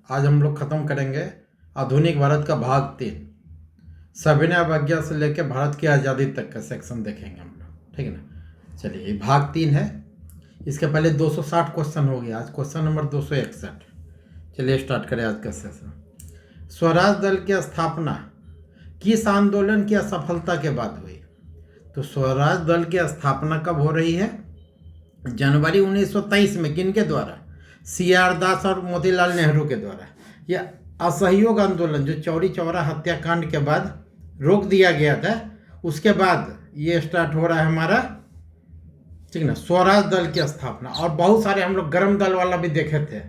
आज हम लोग खत्म करेंगे आधुनिक भारत का भाग 3। सविनय अवज्ञा से लेकर भारत की आज़ादी तक का सेक्शन देखेंगे हम लोग, ठीक है ना। चलिए, ये भाग 3 है। इसके पहले 260 क्वेश्चन हो गया, आज क्वेश्चन नंबर 261। चलिए स्टार्ट करें आज का सेशन। स्वराज दल की स्थापना किस आंदोलन की असफलता के बाद हुई? तो स्वराज दल की स्थापना कब हो रही है? जनवरी 1923 में। किनके द्वारा? CR दास और मोतीलाल नेहरू के द्वारा। यह असहयोग आंदोलन जो चौरी चौरा हत्याकांड के बाद रोक दिया गया था, उसके बाद ये स्टार्ट हो रहा है हमारा, ठीक ना, स्वराज दल की स्थापना। और बहुत सारे हम लोग गरम दल वाला भी देखे थे,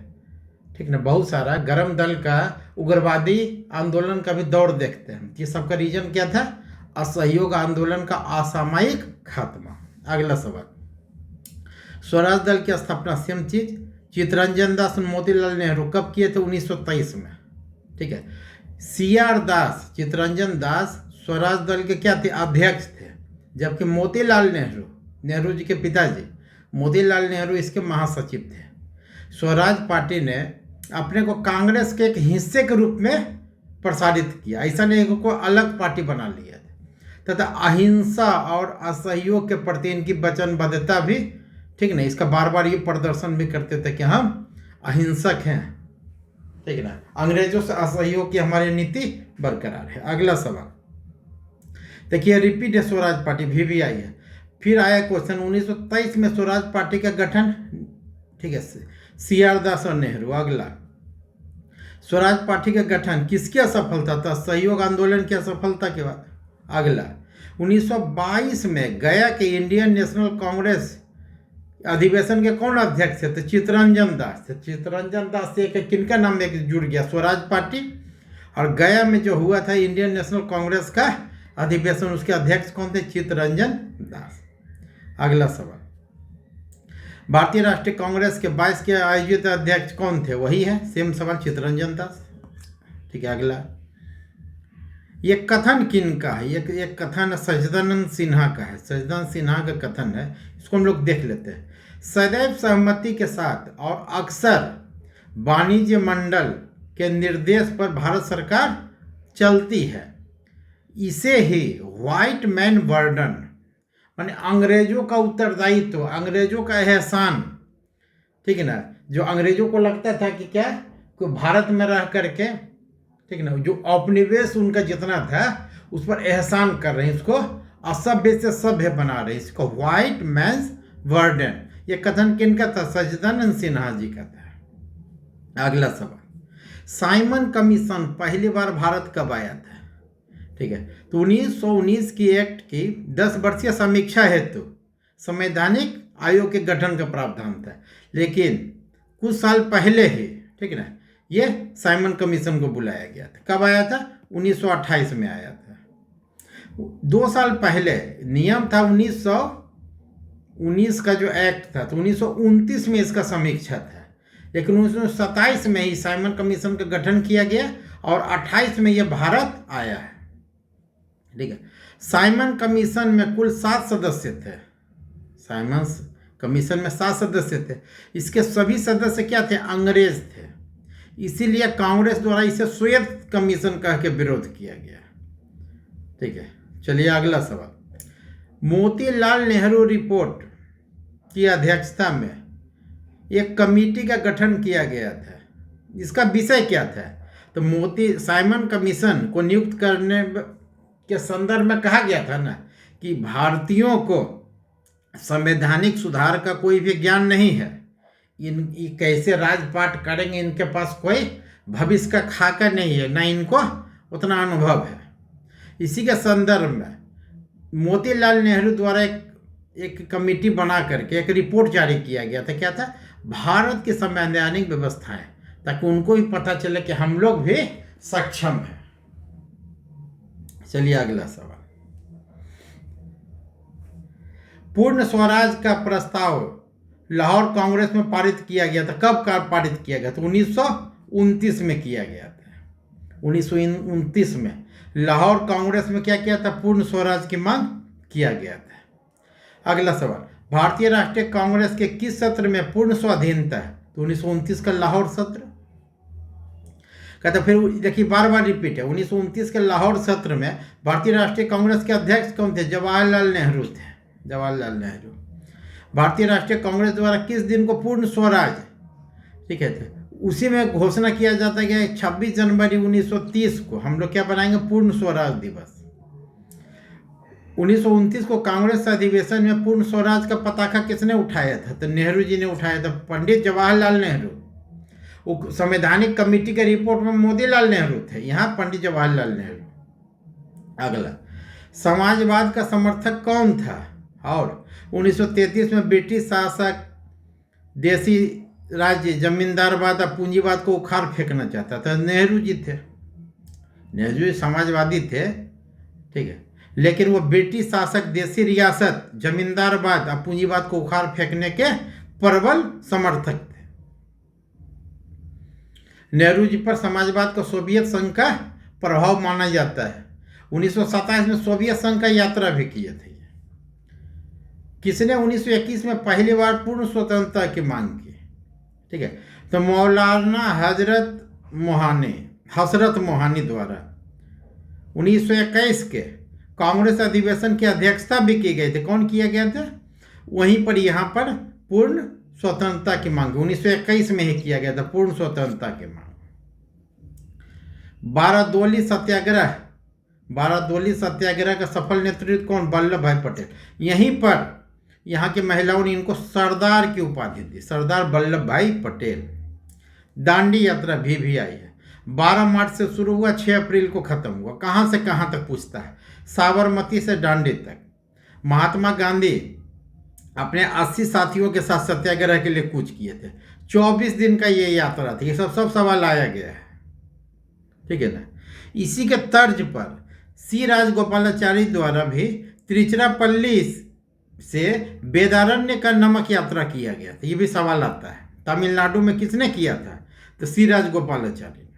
ठीक ना, बहुत सारा गरम दल का उग्रवादी आंदोलन का भी दौर देखते हैं। ये सबका रीजन क्या था? असहयोग आंदोलन का असामयिक खात्मा। अगला सवाल, स्वराज दल की स्थापना सेम चीज चित्तरंजन दास और मोतीलाल नेहरू कब किए थे? 1923 में, ठीक है। CR दास, चित्तरंजन दास स्वराज दल के क्या थे? अध्यक्ष थे। जबकि मोतीलाल नेहरू, नेहरू जी के पिताजी मोतीलाल नेहरू इसके महासचिव थे। स्वराज पार्टी ने अपने को कांग्रेस के एक हिस्से के रूप में प्रसारित किया, ऐसा नहीं को अलग पार्टी बना लिया था। तथा अहिंसा और असहयोग के प्रति इनकी वचनबद्धता भी, ठीक ना, इसका बार बार ये प्रदर्शन भी करते थे कि हम अहिंसक हैं, ठीक है ना, अंग्रेजों से असहयोग की हमारी नीति बरकरार है। अगला सवाल देखिए, रिपीट है स्वराज पार्टी VVI है। फिर आया क्वेश्चन 1923 में स्वराज पार्टी का गठन, ठीक है, CR दास और नेहरू। अगला, स्वराज पार्टी का गठन किसकी असफलता था? सहयोग आंदोलन की असफलता के बाद। अगला, 1922 में गया के इंडियन नेशनल कांग्रेस अधिवेशन के कौन अध्यक्ष थे? तो चित्तरंजन दास थे। चित्तरंजन दास से किनका नाम एक जुड़ गया? स्वराज पार्टी। और गया में जो हुआ था इंडियन नेशनल कांग्रेस का अधिवेशन, उसके अध्यक्ष कौन थे? चित्तरंजन दास। अगला सवाल, भारतीय राष्ट्रीय कांग्रेस के 22 के आयोजित अध्यक्ष कौन थे? वही है, सेम सवाल, चित्तरंजन दास, ठीक है। अगला, ये कथन किन का है? ये कथन सच्चिदानंद सिन्हा का है। सच्चिदानंद सिन्हा का कथन है, इसको हम लोग देख लेते हैं। सदैव सहमति के साथ और अक्सर वाणिज्य मंडल के निर्देश पर भारत सरकार चलती है। इसे ही व्हाइट मैन बर्डन, माने अंग्रेजों का उत्तरदायित्व, अंग्रेजों का एहसान, ठीक है ना, जो अंग्रेजों को लगता था कि क्या कोई भारत में रह करके, ठीक है ना, जो औपनिवेश उनका जितना था उस पर एहसान कर रहे हैं, इसको असभ्य से सभ्य बना रहे हैं, इसको व्हाइट मैन्स बर्डन। ये कथन किनका था? सच्चिदानंद सिन्हा जी का था। अगला सवाल, साइमन कमीशन पहली बार भारत कब आया था? ठीक है, तो 1919 की एक्ट की 10 वर्षीय समीक्षा हेतु संवैधानिक आयोग के गठन का प्रावधान था। लेकिन कुछ साल पहले ही, ठीक है ना, ये साइमन कमीशन को बुलाया गया था। कब आया था? 1928 में आया था। 2 साल पहले नियम था 1919 का जो एक्ट था, तो 1929 में इसका समीक्षा था। लेकिन 1927 में ही साइमन कमीशन का गठन किया गया और 28 में यह भारत आया है, ठीक है। साइमन कमीशन में कुल 7 सदस्य थे। साइमन कमीशन में 7 सदस्य थे। इसके सभी सदस्य क्या थे? अंग्रेज थे। इसीलिए कांग्रेस द्वारा इसे श्वेत कमीशन कह के विरोध किया गया, ठीक है। चलिए अगला सवाल, मोतीलाल नेहरू रिपोर्ट की अध्यक्षता में एक कमेटी का गठन किया गया था। इसका विषय क्या था? तो साइमन कमीशन को नियुक्त करने के संदर्भ में कहा गया था ना कि भारतीयों को संवैधानिक सुधार का कोई भी ज्ञान नहीं है, ये कैसे राजपाट करेंगे, इनके पास कोई भविष्य का खाका नहीं है, ना इनको उतना अनुभव है। इसी के संदर्भ में मोतीलाल नेहरू द्वारा एक कमेटी बना करके एक रिपोर्ट जारी किया गया था। क्या था? भारत की संवैधानिक व्यवस्थाएं, ताकि उनको भी पता चले कि हम लोग भी सक्षम हैं। चलिए अगला सवाल, पूर्ण स्वराज का प्रस्ताव लाहौर कांग्रेस में पारित किया गया था। कब पारित किया गया था? 1929 में किया गया था। 1929 में लाहौर कांग्रेस में क्या किया था? पूर्ण स्वराज की मांग किया गया था। अगला सवाल, भारतीय राष्ट्रीय कांग्रेस के किस सत्र में पूर्ण स्वाधीनता है? तो 1929 का लाहौर सत्र। कहते फिर देखिए बार बार रिपीट है। 1929 के लाहौर सत्र में भारतीय राष्ट्रीय कांग्रेस के अध्यक्ष कौन थे? जवाहरलाल नेहरू थे। जवाहरलाल नेहरू। भारतीय राष्ट्रीय कांग्रेस द्वारा किस दिन को पूर्ण स्वराज, ठीक है, उसी में घोषणा किया जाता है कि 26 जनवरी 1930 को हम लोग क्या बनाएंगे? पूर्ण स्वराज दिवस। 1929 को कांग्रेस अधिवेशन में पूर्ण स्वराज का पताका किसने उठाया था? तो नेहरू जी ने उठाया था, पंडित जवाहरलाल नेहरू। संवैधानिक कमेटी के रिपोर्ट में मोतीलाल नेहरू थे, यहाँ पंडित जवाहरलाल नेहरू। अगला, समाजवाद का समर्थक कौन था? और 1933 में ब्रिटिश शासक देसी राज्य जमींदारवाद और पूंजीवाद को उखाड़ फेंकना चाहता था, नेहरू जी थे। नेहरू जी समाजवादी थे, ठीक है, लेकिन वो ब्रिटिश शासक देसी रियासत जमींदारवाद और पूंजीवाद को उखाड़ फेंकने के प्रबल समर्थक थे। नेहरू जी पर समाजवाद को सोवियत संघ का प्रभाव माना जाता है। 1927 में सोवियत संघ का यात्रा भी किए थे। किसने 1921 में पहली बार पूर्ण स्वतंत्रता की मांग की? ठीक है, तो मौलाना हजरत मोहानी द्वारा 1921 के कांग्रेस अधिवेशन की अध्यक्षता भी की गई थी। कौन किया गया था? वहीं पर यहाँ पर पूर्ण स्वतंत्रता की मांग 1921 में ही किया गया था, पूर्ण स्वतंत्रता की मांग। बारहदोली सत्याग्रह का सफल नेतृत्व कौन? वल्लभ भाई पटेल। यहीं पर यहाँ की महिलाओं ने इनको सरदार की उपाधि दी, सरदार वल्लभ भाई पटेल। दांडी यात्रा भी आई है। 12 मार्च से शुरू हुआ, 6 अप्रैल को खत्म हुआ। कहाँ से कहाँ तक पूछता है? साबरमती से दांडी तक। महात्मा गांधी अपने 80 साथियों के साथ सत्याग्रह के लिए कूच किए थे। 24 दिन का ये यात्रा थी। ये सब सवाल आया गया है, ठीक है ना। इसी के तर्ज पर सी राजगोपालाचारी द्वारा भी तिरुचिरापल्ली से वेदारण्य का नमक यात्रा किया गया था। ये भी सवाल आता है, तमिलनाडु में किसने किया था? तो सी राजगोपालाचारी ने।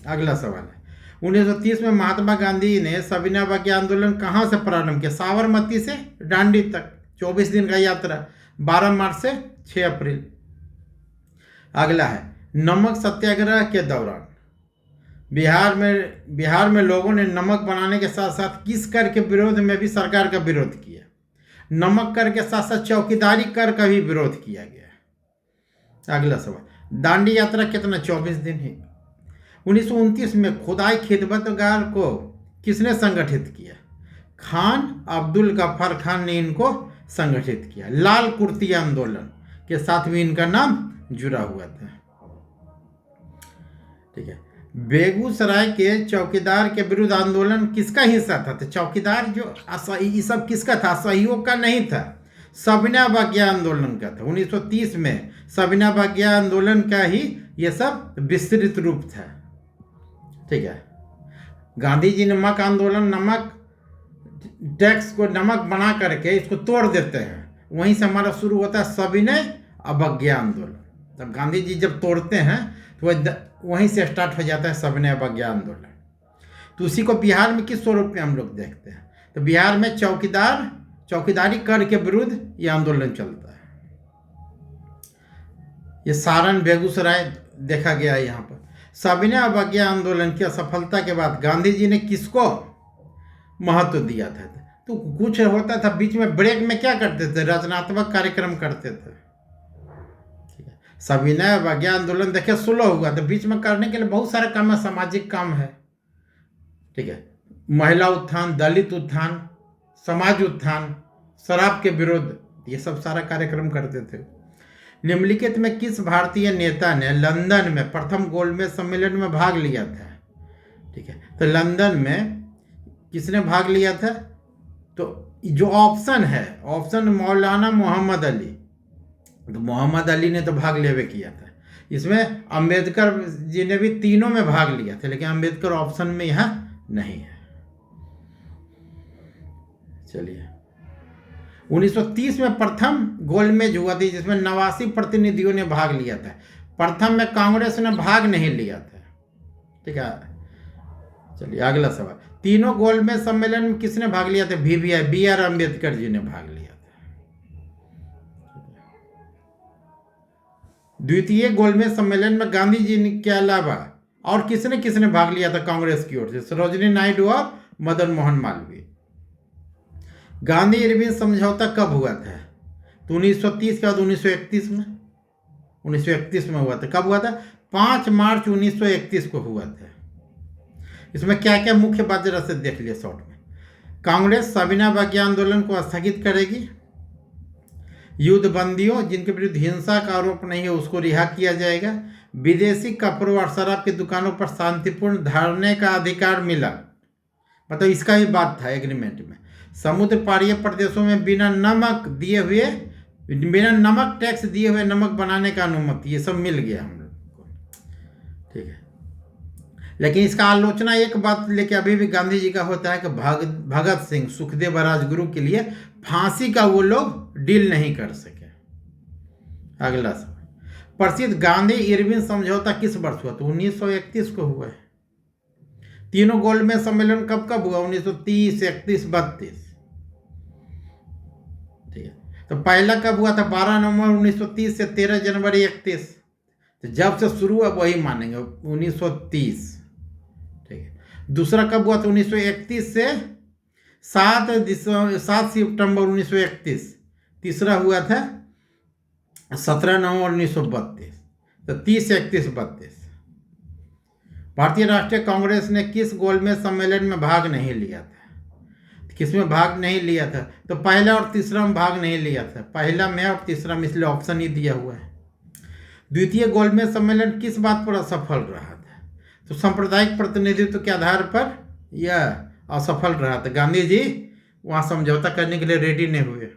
अगला सवाल है, 1930 में महात्मा गांधी ने सविनय अवज्ञा आंदोलन कहाँ से प्रारंभ किया? साबरमती से दांडी तक, 24 दिन का यात्रा, 12 मार्च से 6 अप्रैल। अगला है, नमक सत्याग्रह के दौरान बिहार में लोगों ने नमक बनाने के साथ साथ किस कर के विरोध में भी सरकार का विरोध किया? नमक कर के साथ साथ चौकीदारी कर का भी विरोध किया गया। अगला सवाल, दांडी यात्रा कितना? 24 दिन ही। 1929 में खुदाई खिदमतगार को किसने संगठित किया? खान अब्दुल गफ्फार खान ने इनको संगठित किया। लाल कुर्ती आंदोलन के साथ भी इनका नाम जुड़ा हुआ था, ठीक है। बेगूसराय के चौकीदार के विरुद्ध आंदोलन किसका हिस्सा था? तो चौकीदार जो ये सब किसका था? सहयोग का नहीं था, सविनय अवज्ञा आंदोलन का था। 1930 में सविनय अवज्ञा आंदोलन का ही ये सब विस्तृत रूप था, ठीक है। गांधी जी नमक आंदोलन, नमक टैक्स को नमक बना करके इसको तोड़ देते हैं, वहीं से हमारा शुरू होता है सविनय अवज्ञा आंदोलन। तब गांधी जी जब तोड़ते हैं तो वहीं से स्टार्ट हो जाता है सविनय अवज्ञा आंदोलन। तो उसी को बिहार में किस स्वरूप में हम लोग देखते हैं? तो बिहार में चौकीदारी कर के विरुद्ध ये आंदोलन चलता है। ये सारण बेगूसराय देखा गया है। यहाँ पर सविनय अवज्ञा आंदोलन की असफलता के बाद गांधी जी ने किसको महत्व दिया था? तो कुछ होता था बीच में, ब्रेक में क्या करते थे? रचनात्मक कार्यक्रम करते थे। सविनय अवज्ञा आंदोलन देखिए स्लो हुआ, तो बीच में करने के लिए बहुत सारे काम है, सामाजिक काम है, ठीक है। महिला उत्थान, दलित उत्थान, समाज उत्थान, शराब के विरुद्ध, ये सब सारा कार्यक्रम करते थे। निम्नलिखित में किस भारतीय नेता ने लंदन में प्रथम गोलमेज सम्मेलन में भाग लिया था? ठीक है, तो लंदन में किसने भाग लिया था? तो जो ऑप्शन है, ऑप्शन मौलाना मोहम्मद अली। तो मोहम्मद अली ने तो भाग लेवे किया था। इसमें अंबेडकर जी ने भी तीनों में भाग लिया था, लेकिन अंबेडकर ऑप्शन में यहाँ नहीं है। चलिए, 1930 में प्रथम गोलमेज हुआ थी जिसमें 89 प्रतिनिधियों ने भाग लिया था। प्रथम में कांग्रेस ने भाग नहीं लिया था, ठीक है। चलिए अगला सवाल, तीनों गोलमेज सम्मेलन में किसने भाग लिया था? बी आर अम्बेडकर जी ने भाग लिया था। द्वितीय गोलमेज सम्मेलन में गांधी जी के अलावा और किसने किसने भाग लिया था कांग्रेस की ओर से? सरोजिनी नायडू और मदन मोहन मालवीय। गांधी इरविन समझौता कब हुआ था? तो 1930 के बाद 1931 में, 1931 में हुआ था। कब हुआ था? 5 मार्च 1931 को हुआ था। इसमें क्या क्या मुख्य बात जरा से देख लिया शॉर्ट में। कांग्रेस साबिना बागी आंदोलन को स्थगित करेगी, युद्ध बंदियों जिनके विरुद्ध हिंसा का आरोप नहीं है उसको रिहा किया जाएगा, विदेशी कपड़ों और शराब की दुकानों पर शांतिपूर्ण धरने का अधिकार मिला, मतलब इसका ही बात था एग्रीमेंट में। समुद्र पारीय प्रदेशों में बिना नमक टैक्स दिए हुए नमक बनाने का अनुमति, ये सब मिल गया हम लोग को, ठीक है। लेकिन इसका आलोचना एक बात लेके अभी भी गांधी जी का होता है कि भगत सिंह, सुखदेव राजगुरु के लिए फांसी का वो लोग डील नहीं कर सके। अगला सवाल, प्रसिद्ध गांधी इरविन समझौता किस वर्ष हुआ? तो 1931 को हुआ है। तीनों गोलमेज सम्मेलन कब कब हुआ? 1930, 31, 32, ठीक है। तो पहला कब हुआ था? 12 नवंबर 1930 से 13 जनवरी 31। तो जब से शुरू हुआ वही मानेंगे, 1930, ठीक है। दूसरा कब हुआ था? 1931 से 7 सितंबर 1931। तीसरा हुआ था 17 नवंबर 1932। तो 30, 31, 32। भारतीय राष्ट्रीय कांग्रेस ने किस गोलमेज सम्मेलन में भाग नहीं लिया था? किसमें भाग नहीं लिया था? तो पहला और तीसरा में भाग नहीं लिया था। पहला में और तीसरा में, इसलिए ऑप्शन ही दिया हुआ है। द्वितीय गोलमेज सम्मेलन किस बात पर असफल रहा था? तो सांप्रदायिक प्रतिनिधित्व के आधार पर यह असफल रहा था। गांधी जी वहां समझौता करने के लिए रेडी नहीं हुए।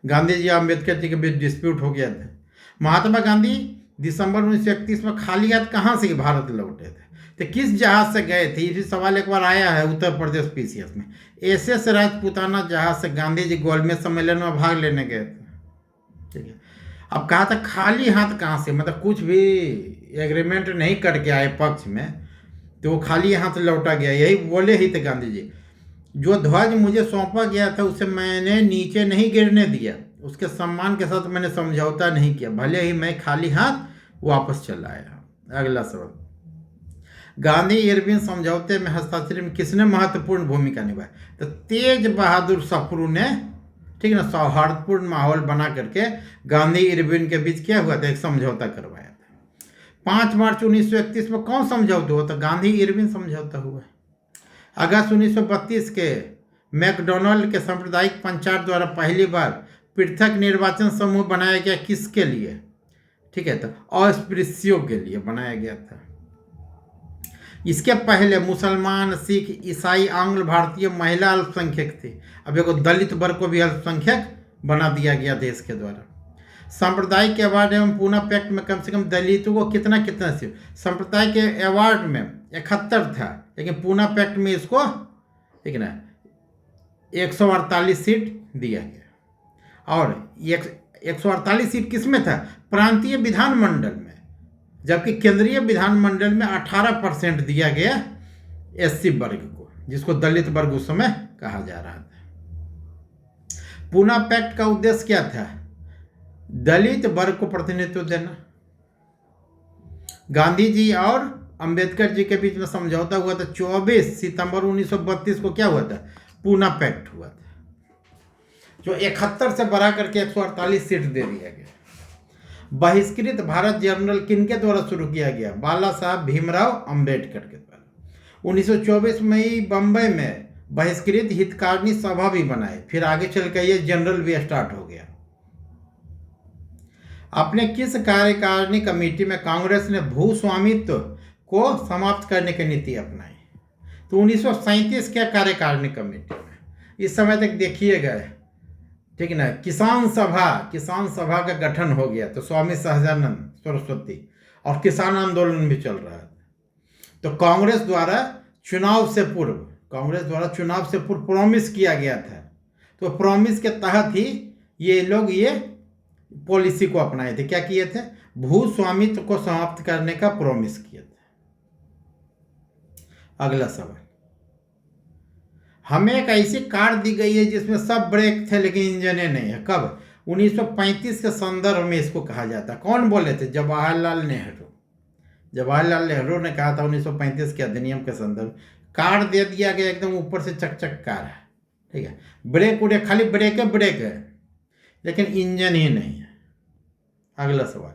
गांधी जी और अम्बेडकर जी के बीच डिस्प्यूट हो गया था। महात्मा गांधी दिसंबर 1931 में खाली हाथ कहाँ से भारत लौटे थे? तो किस जहाज से गए थे? ये सवाल एक बार आया है उत्तर प्रदेश पीसीएस में। एसएस राजपूताना जहाज से गांधी जी गोलमेज सम्मेलन में भाग लेने गए थे, ठीक है। अब कहा था खाली हाथ कहाँ से, मतलब कुछ भी एग्रीमेंट नहीं करके आए पक्ष में, तो वो खाली हाथ लौटा गया। यही बोले ही थे गांधी जी, जो ध्वज मुझे सौंपा गया था उसे मैंने नीचे नहीं गिरने दिया, उसके सम्मान के साथ मैंने समझौता नहीं किया, भले ही मैं खाली हाथ वापस चला आया। अगला सवाल, गांधी इरविन समझौते में हस्ताक्षर में किसने महत्वपूर्ण भूमिका निभाई? तो तेज बहादुर सप्रू ने, ठीक है ना, सौहार्दपूर्ण माहौल बना करके गांधी इरविन के बीच क्या हुआ था? एक समझौता करवाया था। 5 मार्च 1931 में कौन समझौता हुआ था? गांधी इरविन समझौता हुआ है। अगस्त 1932 के मैकडोनाल्ड के सांप्रदायिक पंचायत द्वारा पहली बार पृथक निर्वाचन समूह बनाया गया, किसके लिए? ठीक है, तो अस्पृश्यों के लिए बनाया गया था। इसके पहले मुसलमान, सिख, ईसाई, आंग्ल भारतीय महिला अल्पसंख्यक थे। अब देखो दलित वर्ग को भी अल्पसंख्यक बना दिया गया देश के द्वारा। सांप्रदायिक अवार्ड एवं पूना पैक्ट में कम से कम दलितों को कितना से सांप्रदायिक के अवार्ड में 71 था, लेकिन पूना पैक्ट में इसको, ठीक है ना, 148 सीट दिया गया। और 148 सीट किस में था? प्रांतीय विधानमंडल में, जबकि केंद्रीय विधानमंडल में 18% दिया गया एससी वर्ग को, जिसको दलित वर्ग उस समय कहा जा रहा था। पूना पैक्ट का उद्देश्य क्या था? दलित वर्ग को प्रतिनिधित्व देना। गांधी जी और अंबेडकर जी के बीच में समझौता हुआ था 24 सितंबर 1932 को। क्या हुआ था? पूना पैक्ट हुआ था, जो 71 से बढ़ा करके 148 सीट दे दिया गया। बहिष्कृत भारत जर्नल किनके द्वारा शुरू किया गया? बाला साहब भीमराव अंबेडकर के द्वारा। 1924 में ही बम्बई में बहिष्कृत हितकारिणी सभा भी बनाए, फिर आगे चल कर ये जनरल भी स्टार्ट हो गया। अपने किस कार्यकारिणी कमेटी में कांग्रेस ने भू स्वामित्व को समाप्त करने की नीति अपनाई? तो 1937 के कार्यकारिणी कमेटी में। इस समय तक देखिएगा, ठीक है ना, किसान सभा का गठन हो गया। तो स्वामी सहजानंद सरस्वती, और किसान आंदोलन भी चल रहा था। तो कांग्रेस द्वारा चुनाव से पूर्व प्रॉमिस किया गया था। तो प्रॉमिस के तहत ही ये लोग ये पॉलिसी को अपनाए थे। क्या किए थे? भू स्वामित्व को समाप्त करने का प्रॉमिस किया था। अगला सवाल, हमें एक ऐसी कार दी गई है जिसमें सब ब्रेक थे लेकिन इंजन नहीं है। कब? 1935 के संदर्भ में इसको कहा जाता है। कौन बोले थे? जवाहरलाल नेहरू। जवाहरलाल नेहरू ने कहा था 1935 के अधिनियम के संदर्भ। कार दे दिया गया एकदम ऊपर से चकचक कार है, ठीक है, ब्रेक उड़े, खाली ब्रेक है, लेकिन इंजन ही नहीं है। अगला सवाल,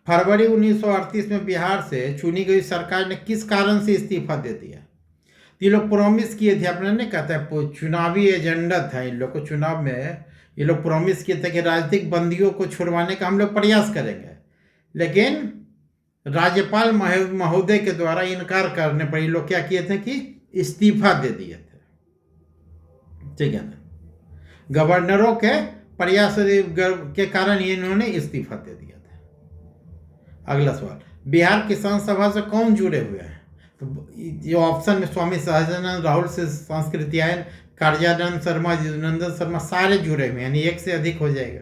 फरवरी 1938 में बिहार से चुनी गई सरकार ने किस कारण से इस्तीफा दे दिया? ये लोग प्रॉमिस किए थे, आपने नहीं कहता है चुनावी एजेंडा था इन लोग को। चुनाव में ये लोग प्रॉमिस किए थे कि राजनीतिक बंदियों को छुड़वाने का हम लोग प्रयास करेंगे, लेकिन राज्यपाल महोदय के द्वारा इनकार करने पर ये लोग क्या किए थे कि इस्तीफा दे दिए थे, ठीक है ना। गवर्नरों के प्रयास के कारण इन्होंने इस्तीफा दे दिया था। अगला सवाल, बिहार किसान सभा से कौन जुड़े हुए हैं? तो ये ऑप्शन में स्वामी सहजानंद, राहुल से संस्कृत्यायन, कार्यानंद शर्मा, नंदन शर्मा, सारे जुड़े हुए, यानी एक से अधिक हो जाएगा।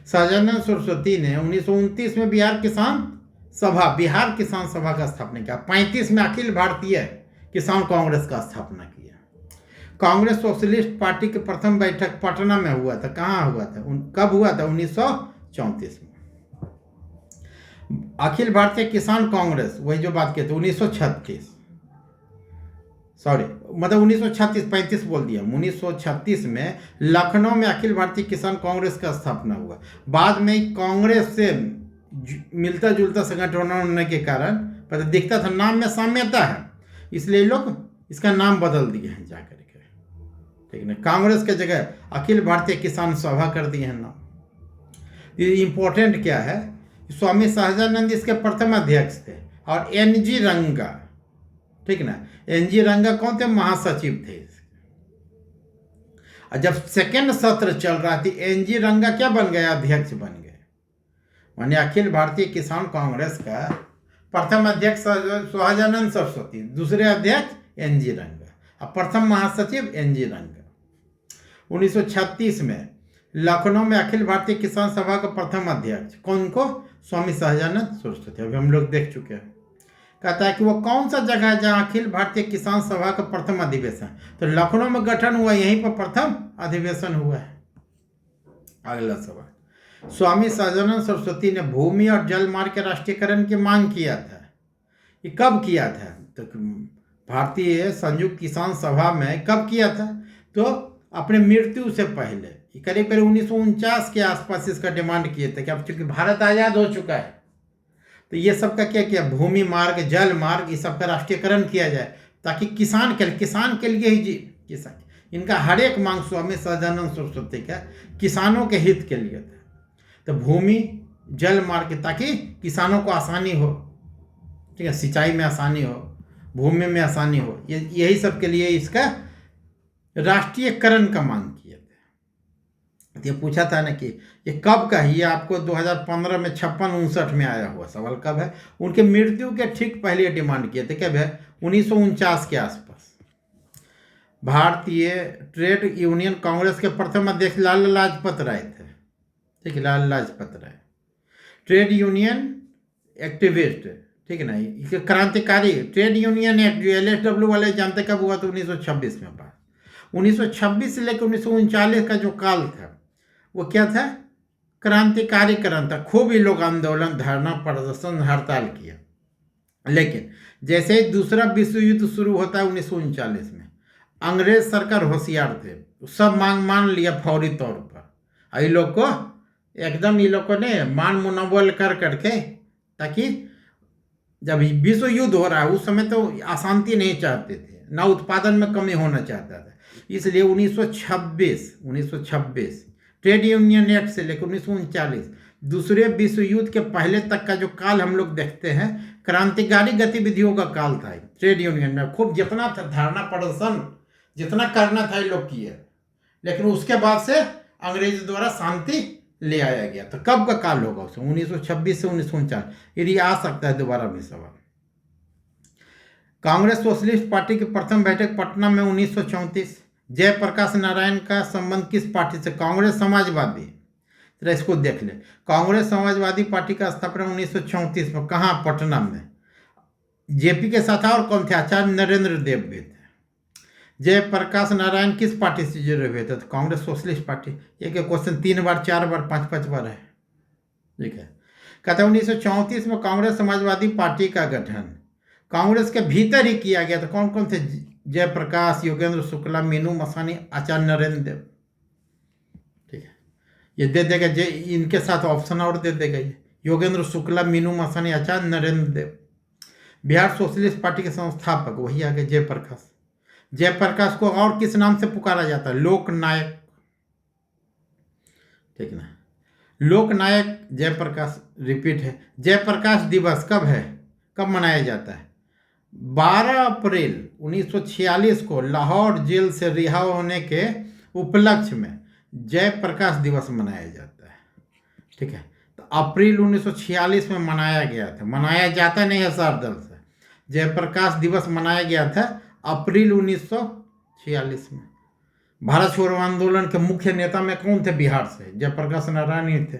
सहजानंद सरस्वती ने 1929 में बिहार किसान सभा का स्थापना किया। 35 में अखिल भारतीय किसान कांग्रेस का स्थापना किया। कांग्रेस सोशलिस्ट पार्टी की प्रथम बैठक पटना में हुआ था। कहाँ हुआ था? कब हुआ था? 1934 में। अखिल भारतीय किसान कांग्रेस, वही जो बात किए थे 1936, सॉरी मतलब 1936, 35 बोल दिया। 1936 में लखनऊ में अखिल भारतीय किसान कांग्रेस का स्थापना हुआ। बाद में कांग्रेस से मिलता जुलता संगठन होने के कारण पता दिखता था, नाम में साम्यता है, इसलिए लोग इसका नाम बदल दिए हैं जाकर के, ठीक है। कांग्रेस के जगह अखिल भारतीय किसान सभा कर दिए हैं नाम। ये इम्पोर्टेंट क्या है, स्वामी सहजानंद इसके प्रथम अध्यक्ष थे और एनजी रंगा, ठीक ना, एनजी रंगा कौन थे? महासचिव थे। और जब सेकेंड सत्र चल रहा थी, एनजी रंगा क्या बन गए? अध्यक्ष बन गए। माने अखिल भारतीय किसान कांग्रेस का प्रथम अध्यक्ष सहजानंद सरस्वती, दूसरे अध्यक्ष एनजी रंगा और प्रथम महासचिव एनजी रंगा। 1936 में लखनऊ में अखिल भारतीय किसान सभा का प्रथम अध्यक्ष कौन को? स्वामी सहजानंद सरस्वती। अभी हम लोग देख चुके हैं। कहता है कि वो कौन सा जगह है जहाँ अखिल भारतीय किसान सभा का प्रथम अधिवेशन? तो लखनऊ में गठन हुआ, यहीं पर प्रथम अधिवेशन हुआ है। अगला सवाल, स्वामी सहजानंद सरस्वती ने भूमि और जल मार्ग के राष्ट्रीयकरण की मांग किया था। ये कब किया था? तो भारतीय संयुक्त किसान सभा में कब किया था? तो अपने मृत्यु से पहले, करीब 1949 के आसपास इसका डिमांड किए थे कि अब चूंकि भारत आज़ाद हो चुका है तो ये सब का क्या किया, भूमि मार्ग, जल मार्ग, इस सब का राष्ट्रीयकरण किया जाए ताकि किसान के लिए ही किसान, इनका हर एक मांग स्वामी सहजानंद सरस्वती का किसानों के हित के लिए था। तो भूमि जल मार्ग ताकि किसानों को आसानी हो, ठीक है, सिंचाई में आसानी हो, भूमि में आसानी हो, यही सब के लिए इसका राष्ट्रीयकरण का मांग किया था। ये पूछा था ना कि ये कब का है? ये आपको 2015 में 56-59 में आया हुआ सवाल कब है? उनके मृत्यु के ठीक पहले डिमांड किए थे। कब है? 1949 के आसपास। भारतीय ट्रेड यूनियन कांग्रेस के प्रथम अध्यक्ष लाला लाजपत राय थे, ठीक है, Lala Lajpat Rai. Trade union activist, ठीक है ना, ये क्रांतिकारी ट्रेड यूनियन एक्ट जो LSW वाले जानते कब हुआ? तो 1926 में बात। 1926 से लेकर 1939 का जो काल था वो क्या था? क्रांतिकारीकरण था। खूब ही लोग आंदोलन, धरना, प्रदर्शन, हड़ताल किया। लेकिन जैसे ही दूसरा विश्व युद्ध शुरू होता है 1939 में, अंग्रेज सरकार होशियार थे, सब मांग मान लिया फौरी तौर पर। ये लोग को एकदम, ये लोगों ने मान मुनव्वल कर करके, ताकि जब विश्व युद्ध हो रहा है उस समय तो अशांति नहीं चाहते थे, ना उत्पादन में कमी होना चाहता था। इसलिए 1926 ट्रेड यूनियन एक्ट से लेकर 1939 दूसरे विश्व युद्ध के पहले तक का जो काल हम लोग देखते हैं, क्रांतिकारी गतिविधियों का काल था। ट्रेड यूनियन में खूब जितना था धरना प्रदर्शन जितना करना था ये लोग किए, लेकिन उसके बाद से अंग्रेज द्वारा शांति ले आया गया। तो कब का काल होगा उसमें? 1926 से 1949। यदि आ सकता है दोबारा भी सवाल। कांग्रेस सोशलिस्ट पार्टी की प्रथम बैठक पटना में 1934। जयप्रकाश नारायण का संबंध किस पार्टी से? कांग्रेस समाजवादी। तो इसको देख ले, कांग्रेस समाजवादी पार्टी का स्थापना 1934 में। कहाँ? पटना में। जेपी के साथ और कौन थे? आचार्य नरेंद्र देव भी थे। जयप्रकाश नारायण किस पार्टी से जुड़े हुए थे? तो कांग्रेस सोशलिस्ट पार्टी। एक एक क्वेश्चन 3 बार 4 बार 5 बार है। ठीक है। कहते हैं 1934 में कांग्रेस समाजवादी पार्टी का गठन कांग्रेस के भीतर ही किया गया था। कौन कौन थे? जयप्रकाश, योगेंद्र शुक्ला, मीनू मसानी, आचार्य नरेंद्र देव। ठीक है, ये दे देगा इनके साथ ऑप्शन और दे देगा ये, योगेंद्र शुक्ला, मीनू मसानी, आचार्य नरेंद्र देव। बिहार सोशलिस्ट पार्टी के संस्थापक वही आ गए जयप्रकाश। जयप्रकाश को और किस नाम से पुकारा जाता है? लोकनायक। ठीक ना, लोकनायक जयप्रकाश। रिपीट है, जयप्रकाश दिवस कब है, कब मनाया जाता है? 12 अप्रैल 1946 को लाहौर जेल से रिहा होने के उपलक्ष्य में जयप्रकाश दिवस मनाया जाता है। ठीक है, तो अप्रैल 1946 में मनाया गया था। मनाया जाता नहीं है सर दल से, जयप्रकाश दिवस मनाया गया था अप्रैल 1946 में। भारत छोड़ो आंदोलन के मुख्य नेता में कौन थे? बिहार से जयप्रकाश नारायण ही थे।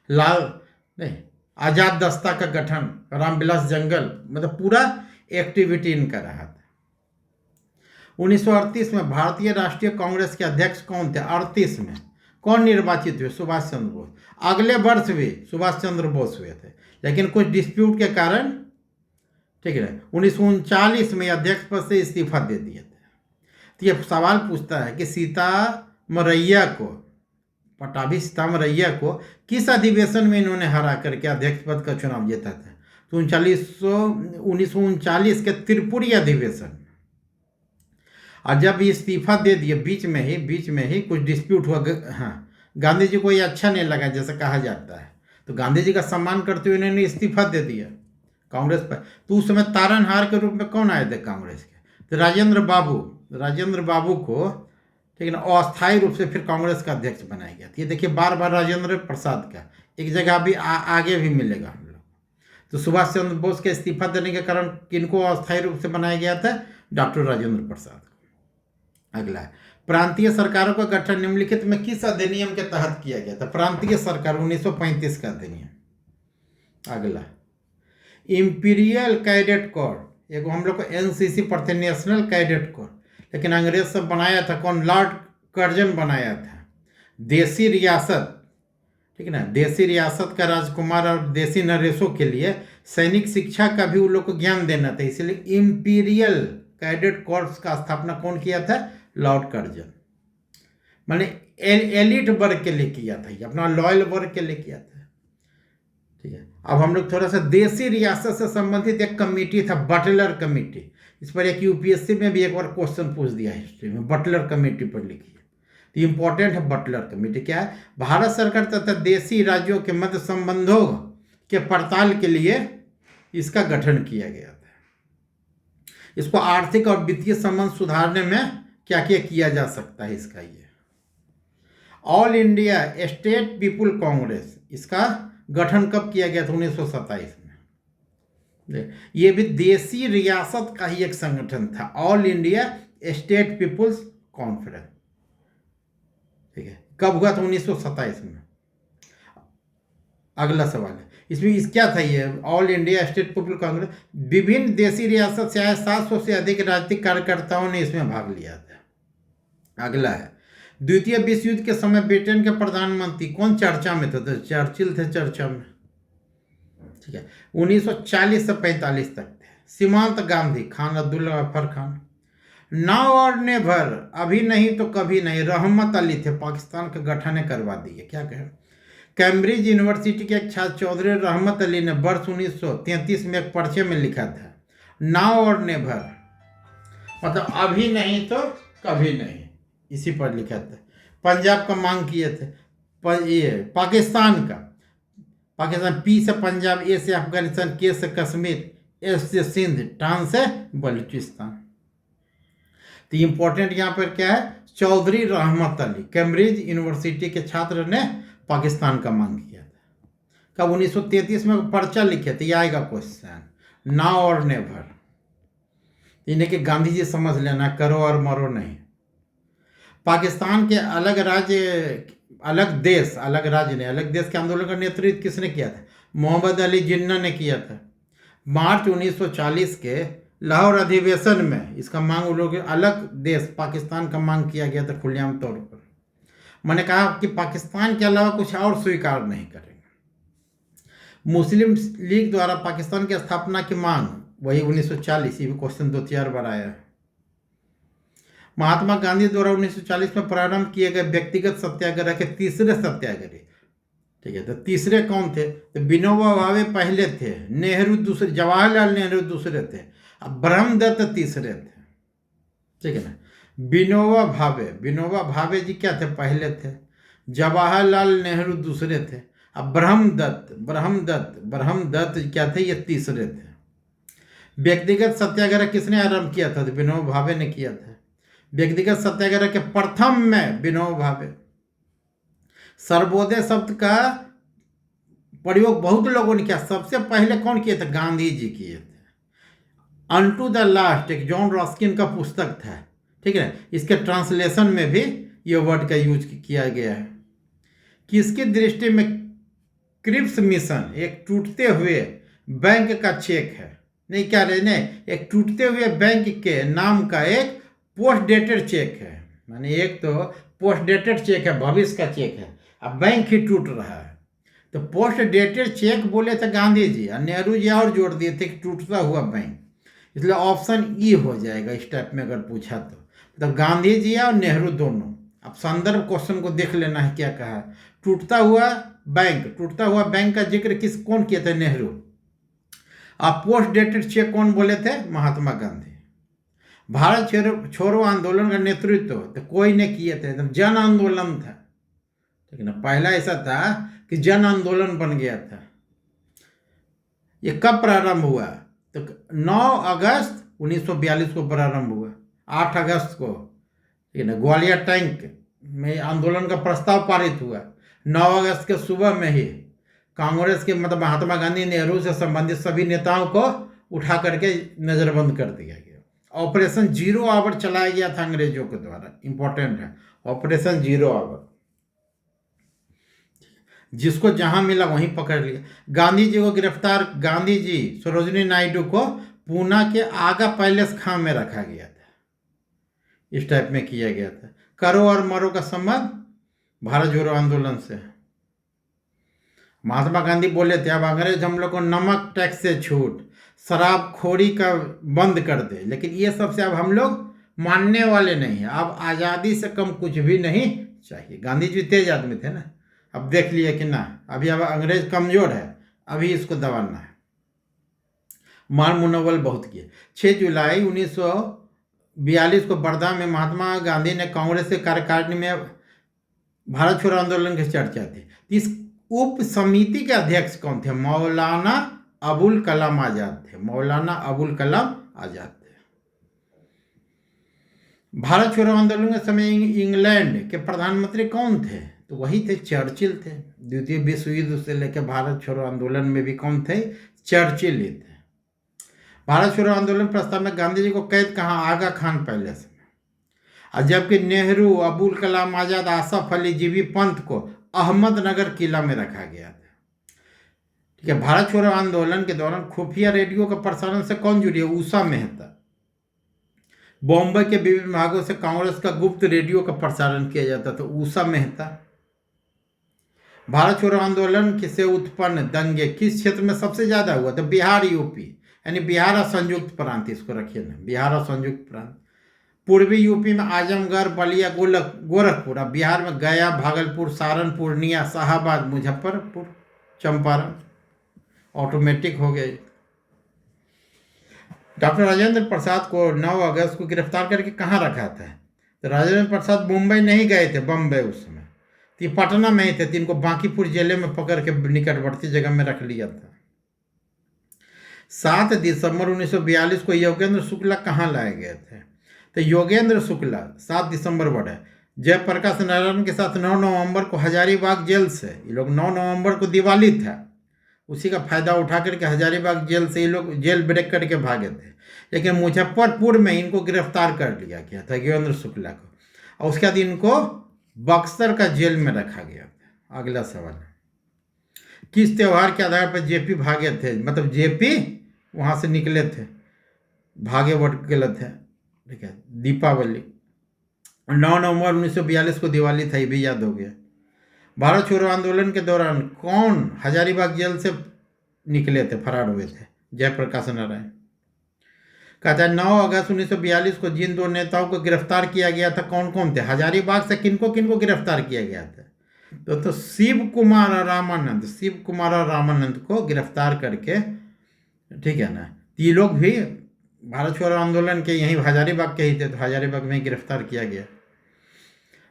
लाल नहीं, आजाद दस्ता का गठन, रामविलास जंगल, मतलब पूरा एक्टिविटी इनका रहा था। 1938 में भारतीय राष्ट्रीय कांग्रेस के अध्यक्ष कौन थे? 38 में कौन निर्वाचित हुए? सुभाष चंद्र बोस। अगले वर्ष भी सुभाष चंद्र बोस हुए थे, लेकिन कुछ डिस्प्यूट के कारण, ठीक है, 1939 में अध्यक्ष पद से इस्तीफा दे दिए थे। तो ये सवाल पूछता है कि सीतामरैया को, पटाभी सीतामरैया को किस अधिवेशन में इन्होंने हरा करके अध्यक्ष पद का चुनाव जीता था? तो 1939 के त्रिपुरी अधिवेशन। और जब इस्तीफा दे दिए बीच में ही कुछ डिस्प्यूट हुआ। हाँ, गांधी जी को ये अच्छा नहीं लगा जैसे कहा जाता है, तो गांधी जी का सम्मान करते हुए इन्होंने इस्तीफा दे दिया कांग्रेस पर। तो उस समय तारनहार के रूप में कौन आए थे कांग्रेस के? तो राजेंद्र बाबू को, ठीक है ना, अस्थायी रूप से फिर कांग्रेस का अध्यक्ष बनाया गया। ये देखिए बार बार राजेंद्र प्रसाद का एक जगह भी आगे भी मिलेगा हम लोग। तो सुभाष चंद्र बोस के इस्तीफा देने के कारण किनको अस्थायी रूप से बनाया गया था? डॉक्टर राजेंद्र प्रसाद। अगला है, प्रांतीय सरकारों का गठन निम्नलिखित में किस अधिनियम के तहत किया गया था? प्रांतीय सरकार 1935 का अधिनियम। अगला, इंपीरियल कैडेट कोर, एक हम लोग को एनसीसी पढ़ते, नेशनल कैडेट कोर, लेकिन अंग्रेज से बनाया था कौन? लॉर्ड कर्जन बनाया था। देसी रियासत, ठीक है ना, देसी रियासत का राजकुमार और देसी नरेशों के लिए सैनिक शिक्षा का भी उन लोग को ज्ञान देना था, इसलिए इंपीरियल कैडेट कोर्स का स्थापना कौन किया था? Lord Curzon. माने एलिट वर्ग के लिए किया था, ये अपना लॉयल वर्ग के लिए किया था। ठीक है, अब हम लोग थोड़ा सा देसी रियासत से संबंधित एक कमेटी था, बटलर कमेटी। इस पर एक यूपीएससी में भी एक बार क्वेश्चन पूछ दिया हिस्ट्री में, बटलर कमेटी पर लिखी है। तो इंपॉर्टेंट है बटलर कमेटी। क्या है? भारत सरकार तथा देसी राज्यों के मध्य संबंधों के पड़ताल के लिए इसका गठन किया गया था। इसको आर्थिक और वित्तीय संबंध सुधारने में क्या क्या किया जा सकता है इसका? ये all India state people Congress, इसका गठन कब किया गया था? 1927 में। ये भी देसी रियासत का ही एक संगठन था, all India state people's conference. ठीक है, कब हुआ था? 1927 में। अगला सवाल है, इसमें क्या था? ये all India state people Congress, विभिन्न देसी रियासत से आए 700 से अधिक राजनीतिक कार्यकर्ताओं ने इसमें भाग लिया था। अगला है, द्वितीय विश्व युद्ध के समय ब्रिटेन के प्रधानमंत्री कौन चर्चा में थे? तो चर्चिल थे चर्चा में। ठीक है, 1940 से 45 तक थे। सीमांत गांधी, खान अब्दुल्ला गफ्फार खान। नाउ और नेवर, अभी नहीं तो कभी नहीं, रहमत अली थे, पाकिस्तान का गठन करवा दिए। क्या कहें? कैम्ब्रिज यूनिवर्सिटी के एक छात्र चौधरी रहमत अली ने वर्ष 1933 में एक पर्चे में लिखा था, नाउ और नेवर, मतलब अभी नहीं तो कभी नहीं, इसी पर लिखा था। पंजाब का मांग किए थे, ये पाकिस्तान का, पाकिस्तान, पी से पंजाब, ए से अफगानिस्तान, के से कश्मीर, एस से सिंध, टान से बलूचिस्तान। तो इम्पोर्टेंट यहाँ पर क्या है? चौधरी रहमत अली, कैम्ब्रिज यूनिवर्सिटी के छात्र ने पाकिस्तान का मांग किया था। कब? 1933 में पर्चा लिखे थे। ये आएगा क्वेश्चन, नाउ और नेवर। इन्हें कि गांधी जी समझ लेना, करो और मरो नहीं। पाकिस्तान के अलग राज्य, अलग देश, अलग राज्य ने, अलग देश के आंदोलन का नेतृत्व किसने किया था? मोहम्मद अली जिन्ना ने किया था। मार्च 1940 के लाहौर अधिवेशन में इसका मांग उन लोगों के अलग देश पाकिस्तान का मांग किया गया था खुलेआम तौर पर। मैंने कहा कि पाकिस्तान के अलावा कुछ और स्वीकार नहीं करेंगे। मुस्लिम लीग द्वारा पाकिस्तान की स्थापना की मांग वही 1940, ये भी क्वेश्चन 2-4 बार आया है। महात्मा गांधी द्वारा 1940 में प्रारंभ किए गए व्यक्तिगत सत्याग्रह के तीसरे सत्याग्रही, ठीक है, तो तीसरे कौन थे? तो विनोबा भावे पहले थे, नेहरू दूसरे, जवाहरलाल नेहरू दूसरे थे, अब ब्रह्मदत्त तीसरे थे, ठीक है ना। विनोबा भावे जी क्या थे? पहले थे। जवाहरलाल नेहरू दूसरे थे। अब ब्रह्मदत्त क्या थे? ये तीसरे थे। व्यक्तिगत सत्याग्रह किसने आरंभ किया था? तो विनोबा भावे ने किया था। व्यक्तिगत सत्याग्रह के प्रथम में विनोबा भावे। सर्वोदय शब्द का प्रयोग बहुत लोगों ने किया, सबसे पहले कौन किए थे? गांधी जी किए थे। अनटू द लास्ट एक जॉन रस्किन का पुस्तक था, ठीक है, इसके ट्रांसलेशन में भी ये वर्ड का यूज किया गया है। किसकी दृष्टि में क्रिप्स मिशन एक टूटते हुए बैंक का चेक है? नहीं, क्या रहे नहीं, एक टूटते हुए बैंक के नाम का एक पोस्ट डेटेड चेक है। माने एक तो पोस्ट डेटेड चेक है, भविष्य का चेक है, अब बैंक ही टूट रहा है। तो पोस्ट डेटेड चेक बोले थे गांधी जी, और नेहरू जी और जोड़ दिए थे कि टूटता हुआ बैंक, इसलिए ऑप्शन ई हो जाएगा इस टाइप में अगर पूछा तो। मतलब गांधी जी और नेहरू दोनों। अब संदर्भ क्वेश्चन को देख लेना है क्या कहा है। टूटता हुआ बैंक का जिक्र कौन किए थे? नेहरू। अब पोस्ट डेटेड चेक कौन बोले थे? महात्मा गांधी। भारत छोड़ो आंदोलन का नेतृत्व तो कोई ने किए थे, तो जन आंदोलन था, ठीक है ना। पहला ऐसा था कि जन आंदोलन बन गया था। ये कब प्रारंभ हुआ? तो 9 अगस्त 1942 को प्रारंभ हुआ। 8 अगस्त को, ठीक है ना, ग्वालियर टैंक में आंदोलन का प्रस्ताव पारित हुआ। 9 अगस्त के सुबह में ही कांग्रेस के मतलब महात्मा गांधी, नेहरू से संबंधित सभी नेताओं को उठा करके नजरबंद कर दिया गया। ऑपरेशन 0 आवर चलाया गया था अंग्रेजों के द्वारा, इंपॉर्टेंट है, ऑपरेशन 0 आवर। जिसको जहां मिला वहीं पकड़ लिया। गांधी जी को गिरफ्तार, गांधी जी सरोजिनी नायडू को पूना के आगा पैलेस खां में रखा गया था। इस टाइप में किया गया था। करो और मरो का संबंध भारत जोड़ो आंदोलन से। महात्मा गांधी बोले थे अब अंग्रेज हम लोग को नमक टैक्स से छूट, शराब खोरी का बंद कर दे, लेकिन ये सबसे अब हम लोग मानने वाले नहीं हैं। अब आज़ादी से कम कुछ भी नहीं चाहिए। गांधी जी तेज आदमी थे ना, अब देख लिए कि ना अभी अब अंग्रेज कमजोर है, अभी इसको दबाना है। मान मुनव्वल बहुत किए। 6 जुलाई 1942 को वर्धा में महात्मा गांधी ने कांग्रेस के कार्यकारिणी में भारत छोड़ो आंदोलन की चर्चा थी। इस उप समिति के अध्यक्ष कौन थे? मौलाना अबुल कलाम आजाद थे। मौलाना अबुल कलाम आजाद थे। भारत छोड़ो आंदोलन के समय इंग्लैंड के प्रधानमंत्री कौन थे? तो वही थे, चर्चिल थे। द्वितीय विश्व युद्ध से लेकर भारत छोड़ो आंदोलन में भी कौन थे? चर्चिल ही थे। भारत छोड़ो आंदोलन प्रस्ताव में गांधी जी को कैद कहाँ? आगा खान पैलेस में। और जबकि नेहरू, अबुल कलाम आजाद, आसफ अली, जीबी पंत को अहमदनगर किला में रखा गया था। ठीक है। भारत छोड़ो आंदोलन के दौरान खुफिया रेडियो का प्रसारण से कौन जुड़ी है? उषा मेहता। बॉम्बे के विभिन्न भागों से कांग्रेस का गुप्त रेडियो का प्रसारण किया जाता था, उषा मेहता। भारत छोड़ो आंदोलन से उत्पन्न दंगे किस क्षेत्र में सबसे ज्यादा हुआ? तो बिहार, यूपी, यानी बिहार और संयुक्त प्रांत, इसको रखिए ना, बिहार और संयुक्त प्रांत। पूर्वी यूपी में आजमगढ़, बलिया, गोरखपुर। अब बिहार में गया, भागलपुर, सारण, पूर्णिया, शाहाबाद, मुजफ्फरपुर, चंपारण। ऑटोमेटिक हो गया। डॉक्टर राजेंद्र प्रसाद को 9 अगस्त को गिरफ्तार करके कहाँ रखा था? तो राजेंद्र प्रसाद मुंबई नहीं गए थे, बम्बई उस समय, तो ये पटना में ही थे। तो इनको बांकीपुर जिले में पकड़ के निकटवर्ती जगह में रख लिया था। 7 दिसंबर 1942 को योगेंद्र शुक्ला कहाँ लाए गए थे? तो योगेंद्र शुक्ला 7 दिसंबर बढ़े जयप्रकाश नारायण के साथ 9 नवंबर को हजारीबाग जेल से, ये लोग 9 नवंबर को दिवाली था, उसी का फायदा उठा करके हजारीबाग जेल से ये लोग जेल ब्रेक करके भागे थे। लेकिन मुजफ्फरपुर में इनको गिरफ्तार कर लिया गया था, योगेंद्र शुक्ला को, और उसके बाद इनको बक्सर का जेल में रखा गया था। अगला सवाल, किस त्योहार के आधार पर जेपी भागे थे? मतलब जेपी वहां से निकले थे। भागे वर्ड गलत है, ठीक है। दीपावली 9 नवंबर 1942 को दिवाली था, ये भी याद हो गया। भारत छोड़ो आंदोलन के दौरान कौन हजारीबाग जेल से निकले थे, फरार हुए थे? जयप्रकाश नारायण। कहता है 9 अगस्त 1942 को जिन दो नेताओं को गिरफ्तार किया गया था, कौन कौन थे? हजारीबाग से किनको किनको गिरफ्तार किया गया था? तो शिव कुमार और रामानंद, शिव कुमार और रामानंद को गिरफ्तार करके, ठीक है ना, ये लोग भी भारत छोड़ो आंदोलन के यहीं हजारीबाग के ही थे, तो हजारीबाग में गिरफ्तार किया गया।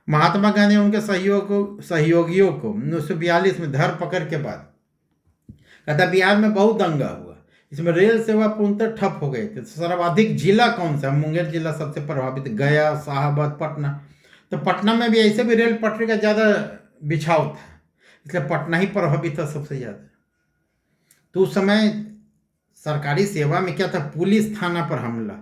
महात्मा गांधी उनके सहयोगियों को 1942 में धरपकड़ के बाद, कहता बिहार में बहुत दंगा हुआ, इसमें रेल सेवा पूर्णतः ठप हो गए थे। सर्वाधिक जिला कौन सा? मुंगेर जिला सबसे प्रभावित, गया, शाहाबाद, पटना। तो पटना में भी ऐसे भी रेल पटरी का ज़्यादा बिछाव था, इसलिए पटना ही प्रभावित था सबसे ज़्यादा। तो उस समय सरकारी सेवा में क्या था? पुलिस थाना पर हमला,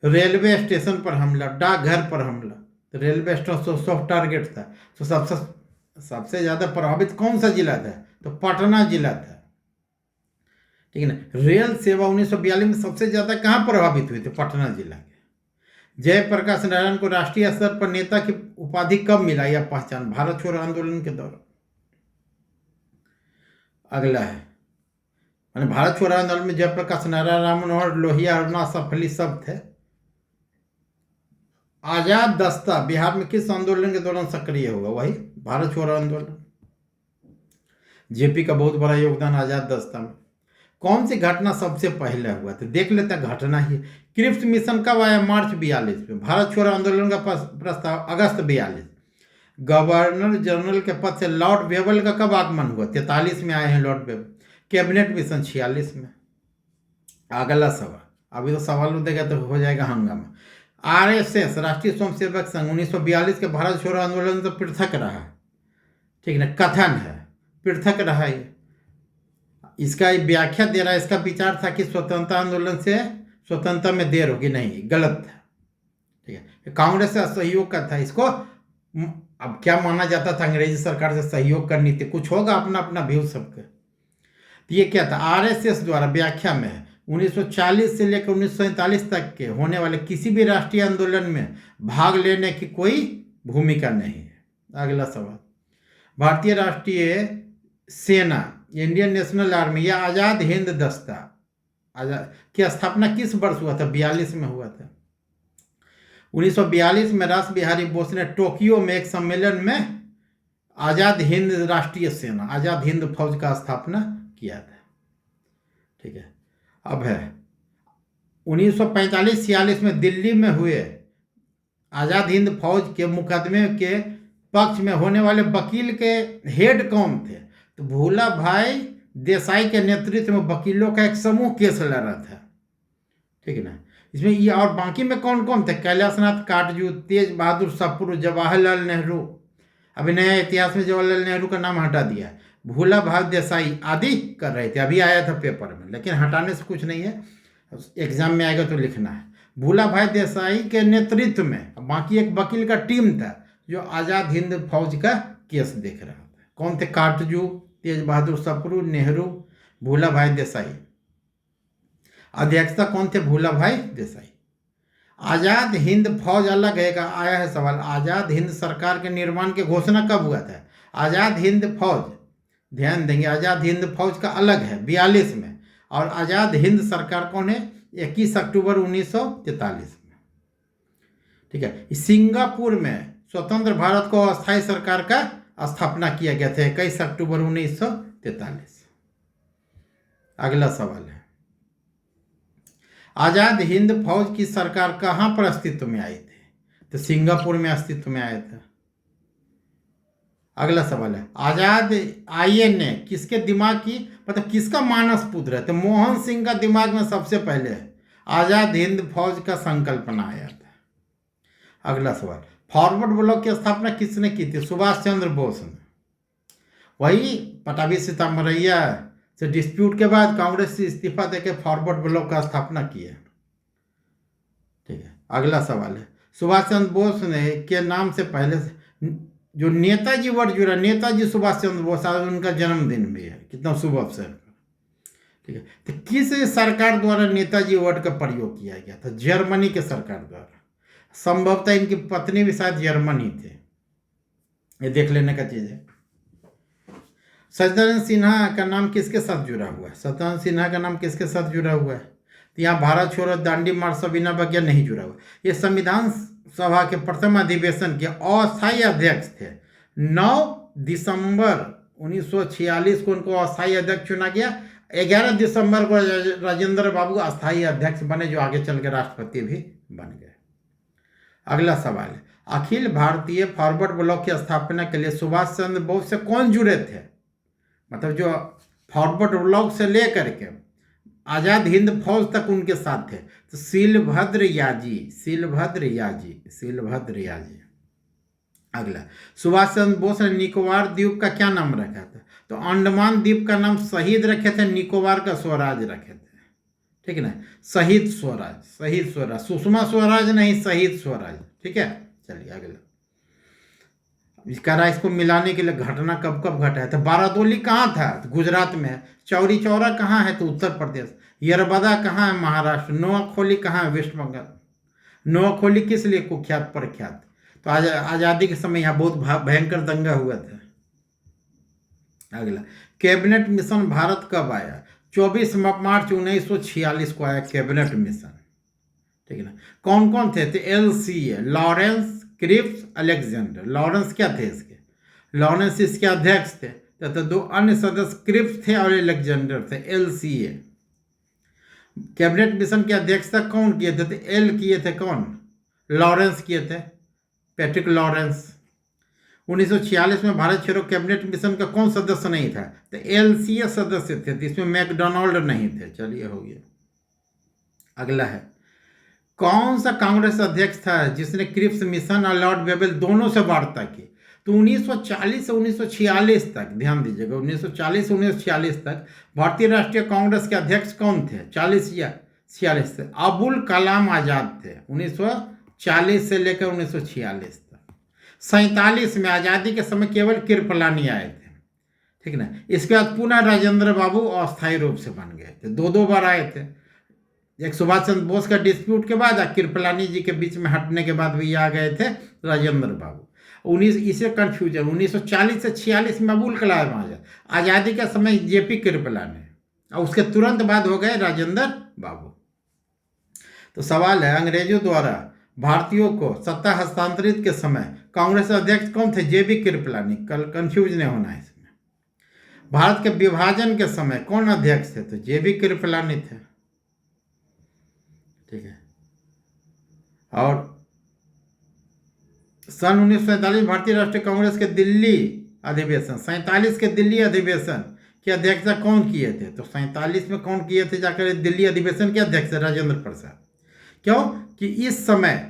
रेलवे स्टेशन पर हमला, डाकघर पर हमला। तो रेलवे स्टेशन सॉफ्ट टारगेट था, तो सबसे ज़्यादा प्रभावित कौन सा जिला था? तो पटना जिला था, ठीक है ना। रेल सेवा 1942 में सबसे ज़्यादा कहाँ प्रभावित हुई? तो पटना जिला के। जयप्रकाश नारायण को राष्ट्रीय स्तर पर नेता की उपाधि कब मिला या पहचान? भारत छोड़ो आंदोलन के दौरान। अगला है, मैंने भारत छोड़ो आंदोलन में जयप्रकाश नारायण, राम मनोहर लोहिया और नासफ अली सब थे। आजाद दस्ता बिहार में किस आंदोलन के दौरान सक्रिय हुआ? वही भारत छोड़ो आंदोलन। जेपी का बहुत बड़ा योगदान आजाद दस्ता में। कौन सी घटना सबसे पहले हुआ था? देख लेते हैं, घटना ही। क्रिप्स मिशन कब आया? मार्च 42 में। भारत छोड़ो आंदोलन का प्रस्ताव अगस्त 42। गवर्नर जनरल के पद से लॉर्ड बेवल का कब आगमन हुआ? 43 में आए हैं लॉर्ड बेवल। कैबिनेट मिशन 46 में। अगला सवाल, अभी तो सवाल देगा तो हो जाएगा हंगामा। आरएसएस राष्ट्रीय स्वयंसेवक संघ 1942 के भारत छोड़ो आंदोलन से पृथक रहा, ठीक है ना, कथन है, पृथक रहा। ये इसका व्याख्या दे रहा है, इसका विचार था कि स्वतंत्रता आंदोलन से स्वतंत्रता में देर होगी, नहीं, गलत था, ठीक है। कांग्रेस से सहयोग का था, इसको अब क्या माना जाता था? अंग्रेजी सरकार से सहयोग करनी थी, कुछ होगा अपना अपना व्यू सबके। तो ये क्या था? आरएसएस द्वारा व्याख्या में 1940 से लेकर 1947 तक के होने वाले किसी भी राष्ट्रीय आंदोलन में भाग लेने की कोई भूमिका नहीं है। अगला सवाल, भारतीय राष्ट्रीय सेना, इंडियन नेशनल आर्मी या आज़ाद हिंद दस्ता की स्थापना किस वर्ष हुआ था? 42 में हुआ था। 1942 में रास बिहारी बोस ने टोक्यो में एक सम्मेलन में आज़ाद हिंद राष्ट्रीय सेना, आज़ाद हिंद फौज का स्थापना किया था, ठीक है। अब है 1945-46 में दिल्ली में हुए आज़ाद हिंद फौज के मुकदमे के पक्ष में होने वाले वकील के हेड कौन थे? तो भूला भाई देसाई के नेतृत्व में वकीलों का एक समूह केस लड़ा था, ठीक है ना। इसमें ये और बाकी में कौन कौन थे? कैलाशनाथ काटजू, तेज बहादुर सप्रू, जवाहरलाल नेहरू। अभी नया इतिहास में जवाहरलाल नेहरू का नाम हटा दिया, भूला भाई देसाई आदि कर रहे थे। अभी आया था पेपर में, लेकिन हटाने से कुछ नहीं है, एग्जाम में आएगा तो लिखना है। भूला भाई देसाई के नेतृत्व में बाकी एक वकील का टीम था जो आज़ाद हिंद फौज का केस देख रहा था। कौन थे? काटजू, तेज बहादुर सप्रू, नेहरू, भूला भाई देसाई। अध्यक्षता कौन थे? भूला भाई देसाई। आज़ाद हिंद फौज अलग है का आया है सवाल। आज़ाद हिंद सरकार के निर्माण की घोषणा कब हुआ था? आज़ाद हिंद फौज, ध्यान देंगे, आज़ाद हिंद फौज का अलग है 42 में, और आज़ाद हिंद सरकार कौन है? 21 अक्टूबर 1943 में, ठीक है। सिंगापुर में स्वतंत्र भारत को अस्थायी सरकार का स्थापना किया गया था 21 अक्टूबर 1943। अगला सवाल है, आज़ाद हिंद फौज की सरकार कहाँ पर अस्तित्व में आई थी? तो सिंगापुर में अस्तित्व में आया था। अगला सवाल है, आज़ाद आईएनए किसके दिमाग की, मतलब किसका मानस पुत्र है? तो मोहन सिंह का दिमाग में सबसे पहले आज़ाद हिंद फौज का संकल्पना आया था। अगला सवाल, फॉरवर्ड ब्लॉक की स्थापना किसने की थी? सुभाष चंद्र बोस ने। वही पटाभी सीतामढ़ैया से डिस्प्यूट के बाद कांग्रेस से इस्तीफा देकर फॉरवर्ड ब्लॉक का स्थापना किया, ठीक है। अगला सवाल है, सुभाष चंद्र बोस ने के नाम से पहले जो नेताजी वर्ड जुड़ा, नेताजी सुभाष चंद्र बोस, आज उनका जन्मदिन भी है, कितना शुभ अवसर। ठीक है। तो किस सरकार द्वारा नेताजी वर्ड का प्रयोग किया गया था? जर्मनी के सरकार द्वारा। संभवतः इनकी पत्नी भी शायद जर्मन ही थे, ये देख लेने का चीज है। सत्येंद्र सिन्हा का नाम किसके साथ जुड़ा हुआ है? सत्येंद्र सिन्हा का नाम किसके साथ जुड़ा हुआ है? तो यहाँ भारत छोड़ो दांडी मार्च सबीना बगिया नहीं जुड़ा हुआ। ये संविधान सभा के प्रथम अधिवेशन के अस्थायी अध्यक्ष थे। 9 दिसंबर 1946 को उनको अस्थायी अध्यक्ष चुना गया। 11 दिसंबर को राजेंद्र बाबू अस्थायी अध्यक्ष बने, जो आगे चल के राष्ट्रपति भी बन गए। अगला सवाल है, अखिल भारतीय फॉरवर्ड ब्लॉक की स्थापना के लिए सुभाष चंद्र बोस से कौन जुड़े थे? मतलब जो फॉरवर्ड ब्लॉक से लेकर के आजाद हिंद फौज तक उनके साथ थे। तो सीलभद्र याजी। अगला, सुभाष चंद्र बोस ने निकोबार द्वीप का क्या नाम रखा था? तो अंडमान द्वीप का नाम शहीद रखे थे, निकोबार का स्वराज रखे थे। ठीक है ना, शहीद स्वराज, सुषमा स्वराज नहीं, शहीद स्वराज। ठीक है, चलिए अगला। इसको मिलाने के लिए घटना कब कब घटा है? तो बारादोली कहाँ था? तो गुजरात में है। चौरी चौरा कहाँ है? तो उत्तर प्रदेश। यरबदा कहाँ है? महाराष्ट्र। नोआखोली कहाँ है? वेस्ट बंगाल। नोआखोली किस लिए कुख्यात प्रख्यात? तो आज़ादी के समय यहाँ बहुत भयंकर दंगा हुआ था। अगला, कैबिनेट मिशन भारत कब आया? 24 मार्च 1946 को आया कैबिनेट मिशन। ठीक है ना। कौन कौन थे? तो LCA, Lawrence, Cripps, Alexander. Lawrence क्या थे इसके? लॉरेंस इसके अध्यक्ष थे। तो 2 अन्य सदस्य क्रिप्स थे और अलेक्जेंडर थे। LCA। कैबिनेट मिशन की अध्यक्षता कौन किए थे? तो L किए थे कौन? लॉरेंस किए थे, पैट्रिक लॉरेंस। 1946 में भारत छोड़ो कैबिनेट मिशन का कौन सदस्य नहीं था? तो LCA सदस्य थे, इसमें मैकडोनाल्ड नहीं थे। चलिए, हो गया। अगला है, कौन सा कांग्रेस अध्यक्ष था जिसने क्रिप्स मिशन और लॉर्ड वेबल दोनों से वार्ता की? तो 1940 से 1946 तक, ध्यान दीजिएगा, 1940 से 1946 तक भारतीय राष्ट्रीय कांग्रेस के अध्यक्ष कौन थे? 40 या 46 से अबुल कलाम आजाद थे, 1940 से लेकर 1946 तक। 47 में आज़ादी के समय केवल कृपलानी आए थे। ठीक ना। इसके बाद पुनः राजेंद्र बाबू अस्थायी रूप से बन गए थे। 2 बार आए थे। एक सुभाष चंद्र बोस का डिस्प्यूट के बाद, कृपलानी जी के बीच में हटने के बाद भी आ गए थे राजेंद्र बाबू। इसे कंफ्यूजन 1940 से 46 में अबुल कलाम आजाद, आज़ादी का समय JP कृपलानी, और उसके तुरंत बाद हो गए राजेंद्र बाबू। तो सवाल है, अंग्रेजों द्वारा भारतीयों को सत्ता हस्तांतरित के समय कांग्रेस अध्यक्ष कौन थे? JP कृपलानी। कंफ्यूज नहीं होना है इसमें। भारत के विभाजन के समय कौन अध्यक्ष थे? तो JP कृपलानी थे। ठीक है। और सन 1947 भारतीय राष्ट्रीय कांग्रेस के दिल्ली अधिवेशन, 47 के दिल्ली अधिवेशन की अध्यक्षता कौन किए थे? तो 47 में कौन किए थे जाकर दिल्ली अधिवेशन के अध्यक्ष? राजेंद्र प्रसाद। क्यों कि इस समय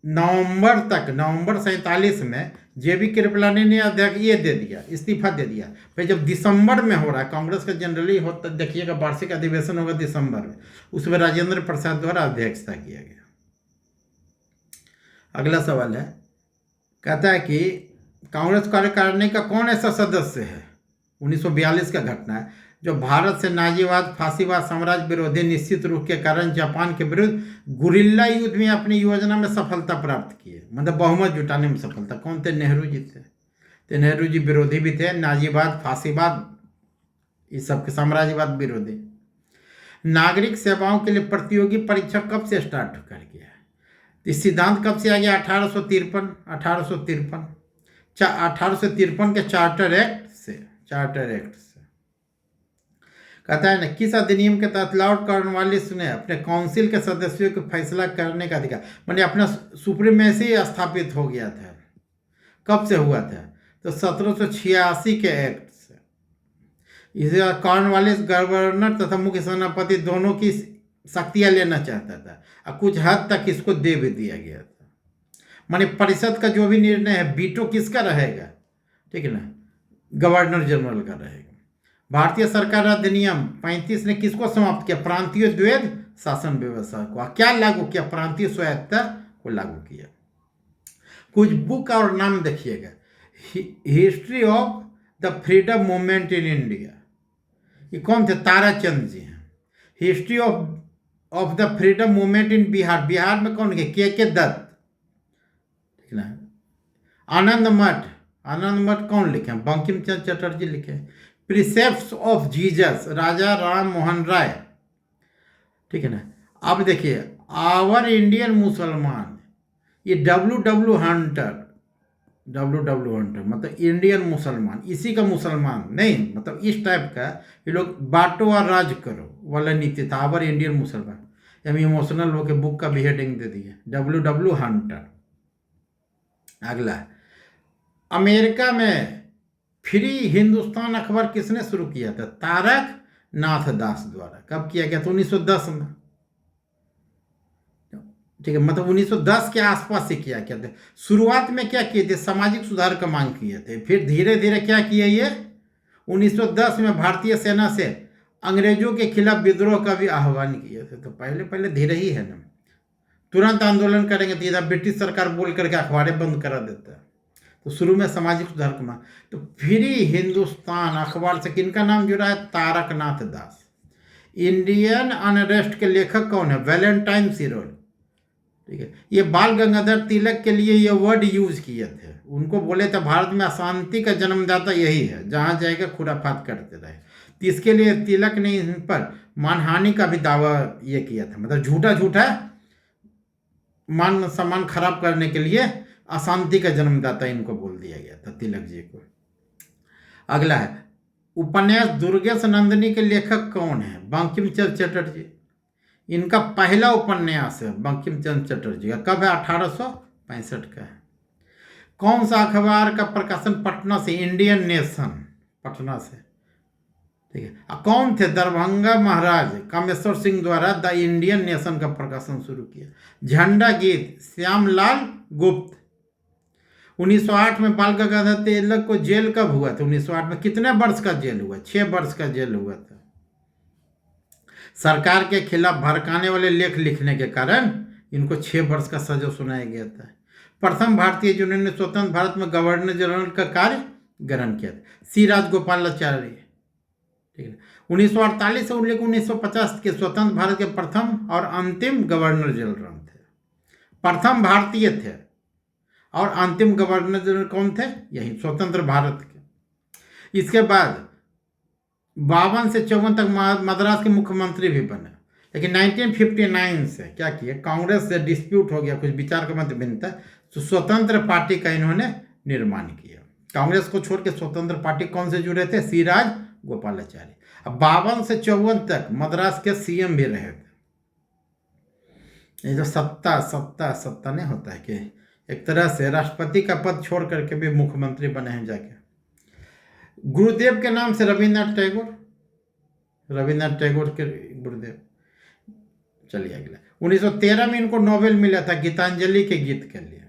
नवंबर 47 में JP कृपलानी ने अध्यक्ष ये दे दिया, इस्तीफा दे दिया। फिर जब दिसंबर में हो रहा है, कांग्रेस का जनरली होता, देखिएगा वार्षिक अधिवेशन होगा दिसंबर में, उसमें राजेंद्र प्रसाद द्वारा अध्यक्षता किया गया। अगला सवाल है, कहता है कि कांग्रेस कार्यकारिणी का कौन ऐसा सदस्य है, 1942 का घटना है, जो भारत से नाजीवाद, फांसीवाद, साम्राज्य विरोधी निश्चित रूप के कारण जापान के विरुद्ध गुरिल्ला युद्ध में अपनी योजना में सफलता प्राप्त किए, मतलब बहुमत जुटाने में सफलता। कौन थे? नेहरू जी थे। तो नेहरू जी विरोधी भी थे, नाजीवाद, फांसीवाद, इस सब के साम्राज्यवाद विरोधी। नागरिक सेवाओं के लिए प्रतियोगी परीक्षा कब से स्टार्ट कर गया है? इस सिद्धांत कब से आ गया? 1853 1853 के चार्टर एक्ट से। कहता है ना, किस अधिनियम के तहत लॉर्ड कॉर्नवालिस ने अपने काउंसिल के सदस्यों को फैसला करने का अधिकार, माने अपना सुप्रीमेसी स्थापित हो गया था। कब से हुआ था? तो 1786 के एक्ट से। इसे कॉर्नवालिस गवर्नर तथा मुख्य सेनापति दोनों की शक्तियां लेना चाहता था, और कुछ हद तक इसको दे भी दिया गया था। माने परिषद का जो भी निर्णय है, वीटो किसका रहेगा? ठीक है ना, गवर्नर जनरल का रहेगा। भारतीय सरकार अधिनियम 35 ने किसको समाप्त किया? प्रांतीय द्वैध शासन व्यवस्था को। क्या लागू किया? प्रांतीय स्वायत्तता को लागू किया। कुछ बुक और नाम देखिएगा, history of the freedom movement in India, ये कौन थे? ताराचंद जी हैं। History of the freedom movement in Bihar, Bihar में कौन के दत्त, ठीक ना। आनंद मठ कौन लिखे? बंकिम चंद्र चटर्जी लिखे। प्रिसेप्ट्स ऑफ जीसस, राजा राम मोहन राय, ठीक है ना। अब देखिए आवर इंडियन मुसलमान, ये डब्ल्यू हंटर मतलब इंडियन मुसलमान, इसी का मुसलमान नहीं, मतलब इस टाइप का ये लोग बांटो और राज करो वाला नीति था। आवर इंडियन मुसलमान, हम इमोशनल होके बुक का भी हेडिंग दे दिए डब्ल्यू हंटर। अगला, अमेरिका में फ्री हिंदुस्तान अखबार किसने शुरू किया था? तारक नाथ दास द्वारा। कब किया गया था? 1910 में, ठीक है, मतलब 1910 के आसपास से किया गया था। शुरुआत में क्या किए थे? सामाजिक सुधार का मांग किए थे। फिर धीरे धीरे क्या किए? ये 1910 में भारतीय सेना से अंग्रेजों के खिलाफ विद्रोह का भी आह्वान किए थे। तो पहले धीरे ही है ना, तुरंत आंदोलन करेंगे तो इधर ब्रिटिश सरकार बोल करके अखबारें बंद करा देता है। तो शुरू में सामाजिक सुधार का मांग, तो फ्री हिंदुस्तान अखबार से किनका नाम जुड़ा है? तारकनाथ दास। इंडियन अनरेस्ट के लेखक कौन है? वैलेंटाइन सिरोल, ठीक है। ये बाल गंगाधर तिलक के लिए ये वर्ड यूज किए थे। उनको बोले थे भारत में अशांति का जन्मदाता यही है, जहां जाएगा खुराफात करते रहे। तो इसके लिए तिलक ने इन पर मानहानि का भी दावा ये किया था, मतलब झूठा मान सम्मान खराब करने के लिए अशांति का जन्मदाता इनको बोल दिया गया था, तिलक जी को। अगला है, उपन्यास दुर्गेश नंदिनी के लेखक कौन है? बंकिम चंद्र चटर्जी। इनका पहला उपन्यास है बंकिम चंद्र चटर्जी का। कब है? 1865 का है। कौन सा अखबार का प्रकाशन पटना से? इंडियन नेशन, पटना से, ठीक है। कौन थे? दरभंगा महाराज कामेश्वर सिंह द्वारा द इंडियन नेशन का प्रकाशन शुरू किया। झंडा गीत श्यामलाल गुप्त। 1908 में बाल गंगाधर तिलक को जेल कब हुआ था? 1908 में कितने वर्ष का जेल हुआ? 6 वर्ष का जेल हुआ था। सरकार के खिलाफ भड़काने वाले लेख लिखने के कारण इनको 6 वर्ष का सजा सुनाया गया था। प्रथम भारतीय जिन्होंने स्वतंत्र भारत में गवर्नर जनरल का कार्य ग्रहण किया था, सी राजगोपालाचारी, ठीक है। 1948 से 1950 के स्वतंत्र भारत के प्रथम और अंतिम गवर्नर जनरल थे। प्रथम भारतीय थे और अंतिम गवर्नर जनरल कौन थे? यही स्वतंत्र भारत के। इसके बाद 52 से 54 तक मद्रास के मुख्यमंत्री भी बने। लेकिन 1959 से क्या किए? कांग्रेस से डिस्प्यूट हो गया, कुछ विचार का मत भिन्नता, तो स्वतंत्र पार्टी का इन्होंने निर्माण किया। कांग्रेस को छोड़ के स्वतंत्र पार्टी कौन से जुड़े थे? सी राजगोपालाचारी। अब 52 से 54 तक मद्रास के सीएम भी रहे थे। ये जो सत्ता नहीं होता है कि एक तरह से राष्ट्रपति का पद छोड़ करके भी मुख्यमंत्री बने हैं जाके। गुरुदेव के नाम से रविन्द्रनाथ टैगोर के गुरुदेव। चलिए अगला, 1913 में इनको नोबेल मिला था गीतांजलि के गीत के लिए।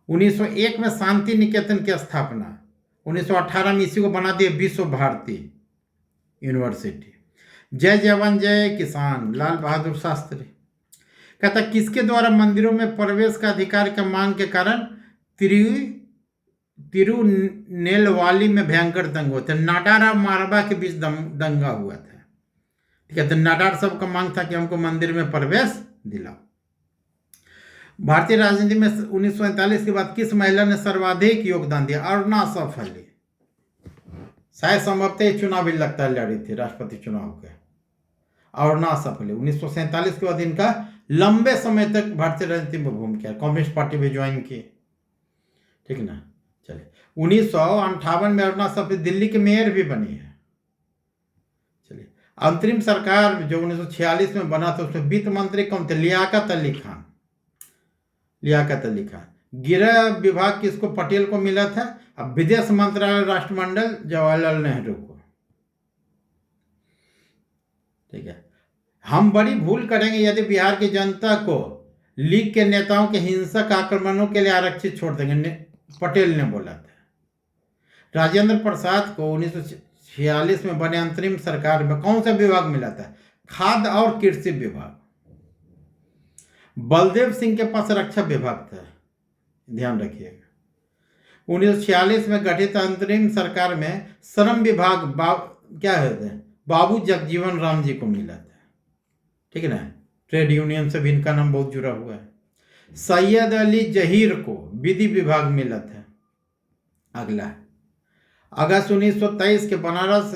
1901 में शांति निकेतन की स्थापना। 1918 में इसी को बना दिया विश्व भारती यूनिवर्सिटी। जय जवान जय किसान, लाल बहादुर शास्त्री। कहता किसके द्वारा मंदिरों में प्रवेश का अधिकार के मांग के कारण तिरुनेलवाली में भयंकर दंगे हुए थे। नाडार और मारवा के बीच दंगा हुआ था, ठीक है। तो नाडार सब का मांग था कि हमको मंदिर में प्रवेश दिलाओ। भारतीय राजनीति में 1947 के बाद किस महिला ने सर्वाधिक योगदान दिया? अरुणा सफली। शायद संभवतः चुनाव भी लगता है लड़ी थी, राष्ट्रपति चुनाव के। अरुणा सफली 1947 के बाद इनका लंबे समय तक भारतीय राजनीति में भूमिका, कम्युनिस्ट पार्टी भी ज्वाइन की, ठीक ना। चलिए 1958 में अरुणा सफली दिल्ली के मेयर भी बनी है। चलिए अंतरिम सरकार जो 1946 में बना था उसमें वित्त मंत्री कौन थे? लियाकत अली खान। गृह विभाग किसको? पटेल को मिला था। अब विदेश मंत्रालय राष्ट्रमंडल जवाहरलाल नेहरू को, ठीक है। हम बड़ी भूल करेंगे यदि बिहार की जनता को लीग के नेताओं के हिंसक आक्रमणों के लिए आरक्षित छोड़ देंगे, पटेल ने बोला था। राजेंद्र प्रसाद को 1946 में बने अंतरिम सरकार में कौन सा विभाग मिला था? खाद्य और कृषि विभाग। बलदेव सिंह के पास रक्षा विभाग था, ध्यान रखिएगा। 1946 में गठित अंतरिम सरकार में श्रम विभाग क्या कहते हैं, बाबू जगजीवन राम जी को मिला था, ठीक है ना। ट्रेड यूनियन से भी इनका नाम बहुत जुड़ा हुआ है। सैयद अली जहीर को विधि विभाग मिला था। अगला, अगस्त 1923 के बनारस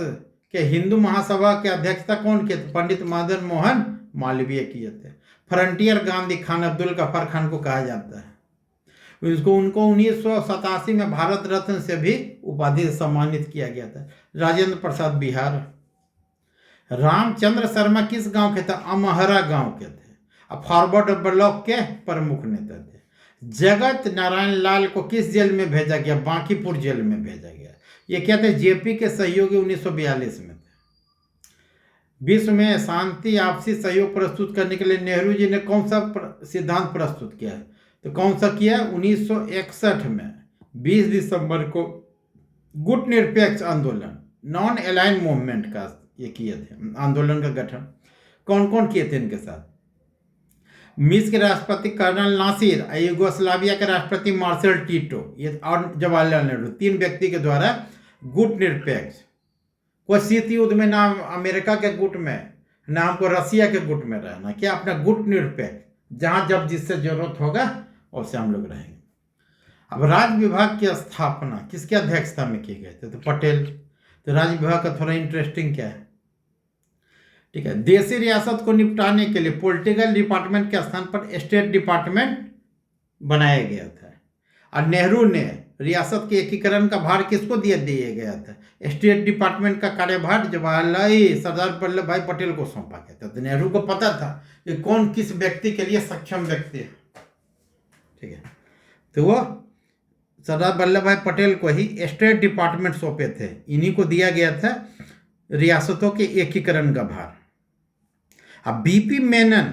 के हिंदू महासभा के अध्यक्षता कौन किए थे? पंडित मदन मोहन मालवीय किए थे। फ्रंटियर गांधी खान अब्दुल गफ्फार खान को कहा जाता है। उनको 1987 में भारत रत्न से भी उपाधि से सम्मानित किया गया था। राजेंद्र प्रसाद बिहार। रामचंद्र शर्मा किस गांव के थे? अमहरा गांव के थे। अब फॉरवर्ड ब्लॉक के प्रमुख नेता थे। जगत नारायण लाल को किस जेल में भेजा गया? बांकीपुर जेल में भेजा गया। ये क्या थे? जेपी के सहयोगी 1942 में थे। विश्व में शांति आपसी सहयोग प्रस्तुत करने के लिए नेहरू जी ने कौन सा सिद्धांत प्रस्तुत किया है? तो कौन सा किया? 1961 में 20 दिसंबर को गुट निरपेक्ष आंदोलन, नॉन अलाइन मूवमेंट का ये किए थे, आंदोलन का गठन। कौन कौन किए थे इनके साथ? मिस्र के राष्ट्रपति कर्नल नासिर, यूगोस्लाविया के राष्ट्रपति मार्शल टीटो, ये और जवाहरलाल नेहरू, 3 व्यक्ति के द्वारा गुट निरपेक्ष। कोई शीत युद्ध में ना अमेरिका के गुट में, ना हमको रसिया के गुट में रहना, क्या अपना गुट निरपेक्ष, जहां जब जिससे जरूरत होगा उससे हम लोग रहेंगे। अब राज्य विभाग की स्थापना किसके अध्यक्षता में की गई थी? तो पटेल। तो राज्य विभाग का थोड़ा इंटरेस्टिंग क्या है, ठीक है। देशी रियासत को निपटाने के लिए पॉलिटिकल डिपार्टमेंट के स्थान पर स्टेट डिपार्टमेंट बनाया गया था। और नेहरू ने रियासत के एकीकरण का भार किसको दिया गया था? स्टेट डिपार्टमेंट का कार्यभार सरदार वल्लभ भाई पटेल को सौंपा गया था। तो नेहरू को पता था कि कौन किस व्यक्ति के लिए सक्षम व्यक्ति है, ठीक है। तो वो सरदार वल्लभ भाई पटेल को ही स्टेट डिपार्टमेंट सौंपे थे। इन्हीं को दिया गया था रियासतों के एकीकरण का भार। अब बीपी मेनन,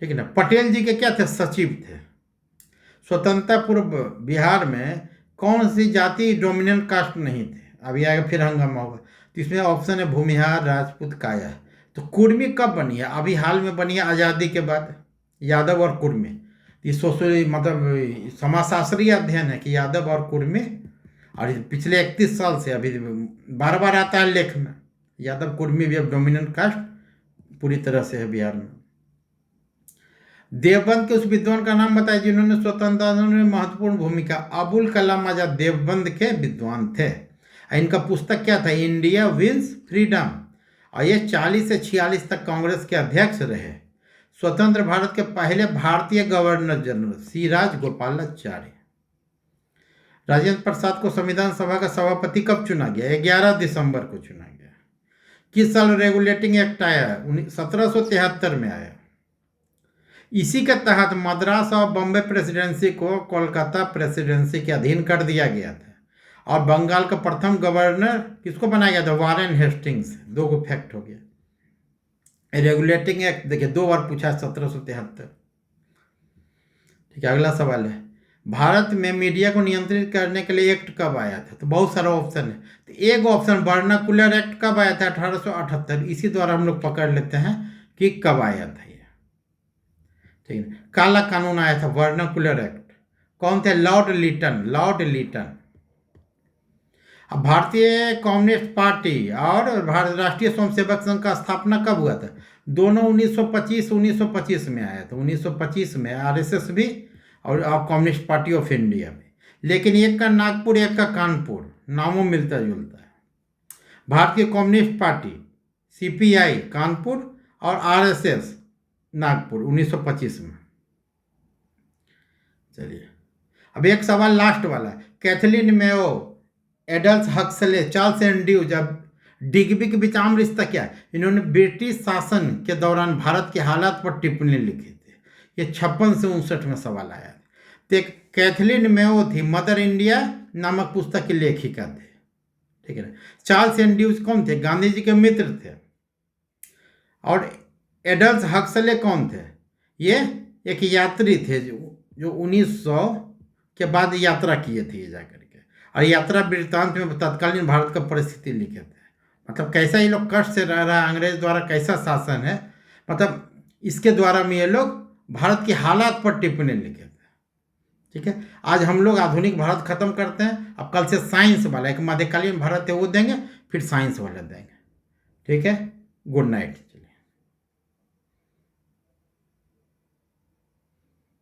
ठीक है ना, पटेल जी के क्या थे? सचिव थे। स्वतंत्रता पूर्व बिहार में कौन सी जाति डोमिनेंट कास्ट नहीं थे? अभी आगे फिर हंगामा होगा। तो इसमें ऑप्शन है भूमिहार, राजपूत, काया। तो कुर्मी कब बनी है? अभी हाल में बनी है आज़ादी के बाद, यादव और कुर्मी। ये सोशल मतलब समाजशास्त्रीय अध्ययन है कि यादव और कुर्मी, और पिछले 31 साल से अभी बार बार आता है लेख में, यादव कुर्मी भी अब डोमिनेंट कास्ट पूरी तरह से है बिहार में। देवबंद के उस विद्वान का नाम बताइए जिन्होंने स्वतंत्रता आंदोलन में महत्वपूर्ण भूमिका। अबुल कलाम आजाद देवबंद के विद्वान थे। इनका पुस्तक क्या था? India wins freedom. और ये 40 से 46 तक कांग्रेस के अध्यक्ष रहे। स्वतंत्र भारत के पहले भारतीय गवर्नर जनरल सी राजगोपालाचार्य। राजेंद्र प्रसाद को संविधान सभा का सभापति कब चुना गया? 11 दिसंबर को चुना गया। किस साल रेगुलेटिंग एक्ट आया? 1773 में आया। इसी के तहत मद्रास और बॉम्बे प्रेसिडेंसी को कोलकाता प्रेसिडेंसी के अधीन कर दिया गया था। और बंगाल का प्रथम गवर्नर किसको बनाया गया था? Warren Hastings. 2 को फैक्ट हो गया। रेगुलेटिंग एक्ट देखिए 2 बार पूछा, 1773, ठीक है। अगला सवाल है, भारत में मीडिया को नियंत्रित करने के लिए एक्ट कब आया था? तो बहुत सारा ऑप्शन है। तो एक ऑप्शन वर्नाकुलर एक्ट कब आया था? 1878। इसी द्वारा हम लोग पकड़ लेते हैं कि कब आया था ये, ठीक है। काला कानून आया था, वर्नाकुलर एक्ट। कौन थे? लॉर्ड लिटन। अब भारतीय कम्युनिस्ट पार्टी और भारत राष्ट्रीय स्वयंसेवक संघ का स्थापना कब हुआ था? दोनों 1925 में आया था। 1925 में आरएसएस भी और कम्युनिस्ट पार्टी ऑफ इंडिया में। लेकिन एक का नागपुर, एक का कानपुर, नामों मिलता जुलता है। भारतीय कम्युनिस्ट पार्टी सीपीआई कानपुर और आरएसएस नागपुर 1925 में। चलिए अब एक सवाल लास्ट वाला है। Kathleen Mayo, idols Huxley, Charles Andrews, जब डिग्बी के बीच आम रिश्ता क्या है? इन्होंने ब्रिटिश शासन के दौरान भारत के हालात पर टिप्पणी लिखी थी। ये 56 से 59 में सवाल आया था। तो एक कैथलीन मेयो थी, मदर इंडिया नामक पुस्तक की लेखिका थे, ठीक है ना। चार्ल्स एंड्रयूज कौन थे? गांधी जी के मित्र थे। और एडल्स हक्सले कौन थे? ये एक यात्री थे जो 1900 के बाद यात्रा किए थे ये जाकर के, और यात्रा वृत्तांत में तत्कालीन भारत का परिस्थिति लिखे थे। मतलब कैसा ये लोग कष्ट से रह रहा है, अंग्रेज द्वारा कैसा शासन है, मतलब इसके द्वारा में ये लोग भारत के हालात पर टिप्पणी लिखे थे, ठीक है, आज हम लोग आधुनिक भारत खत्म करते हैं, अब कल से साइंस वाला एक मध्यकालीन भारत है वो देंगे, फिर साइंस वाला देंगे। ठीक है, गुड नाइट।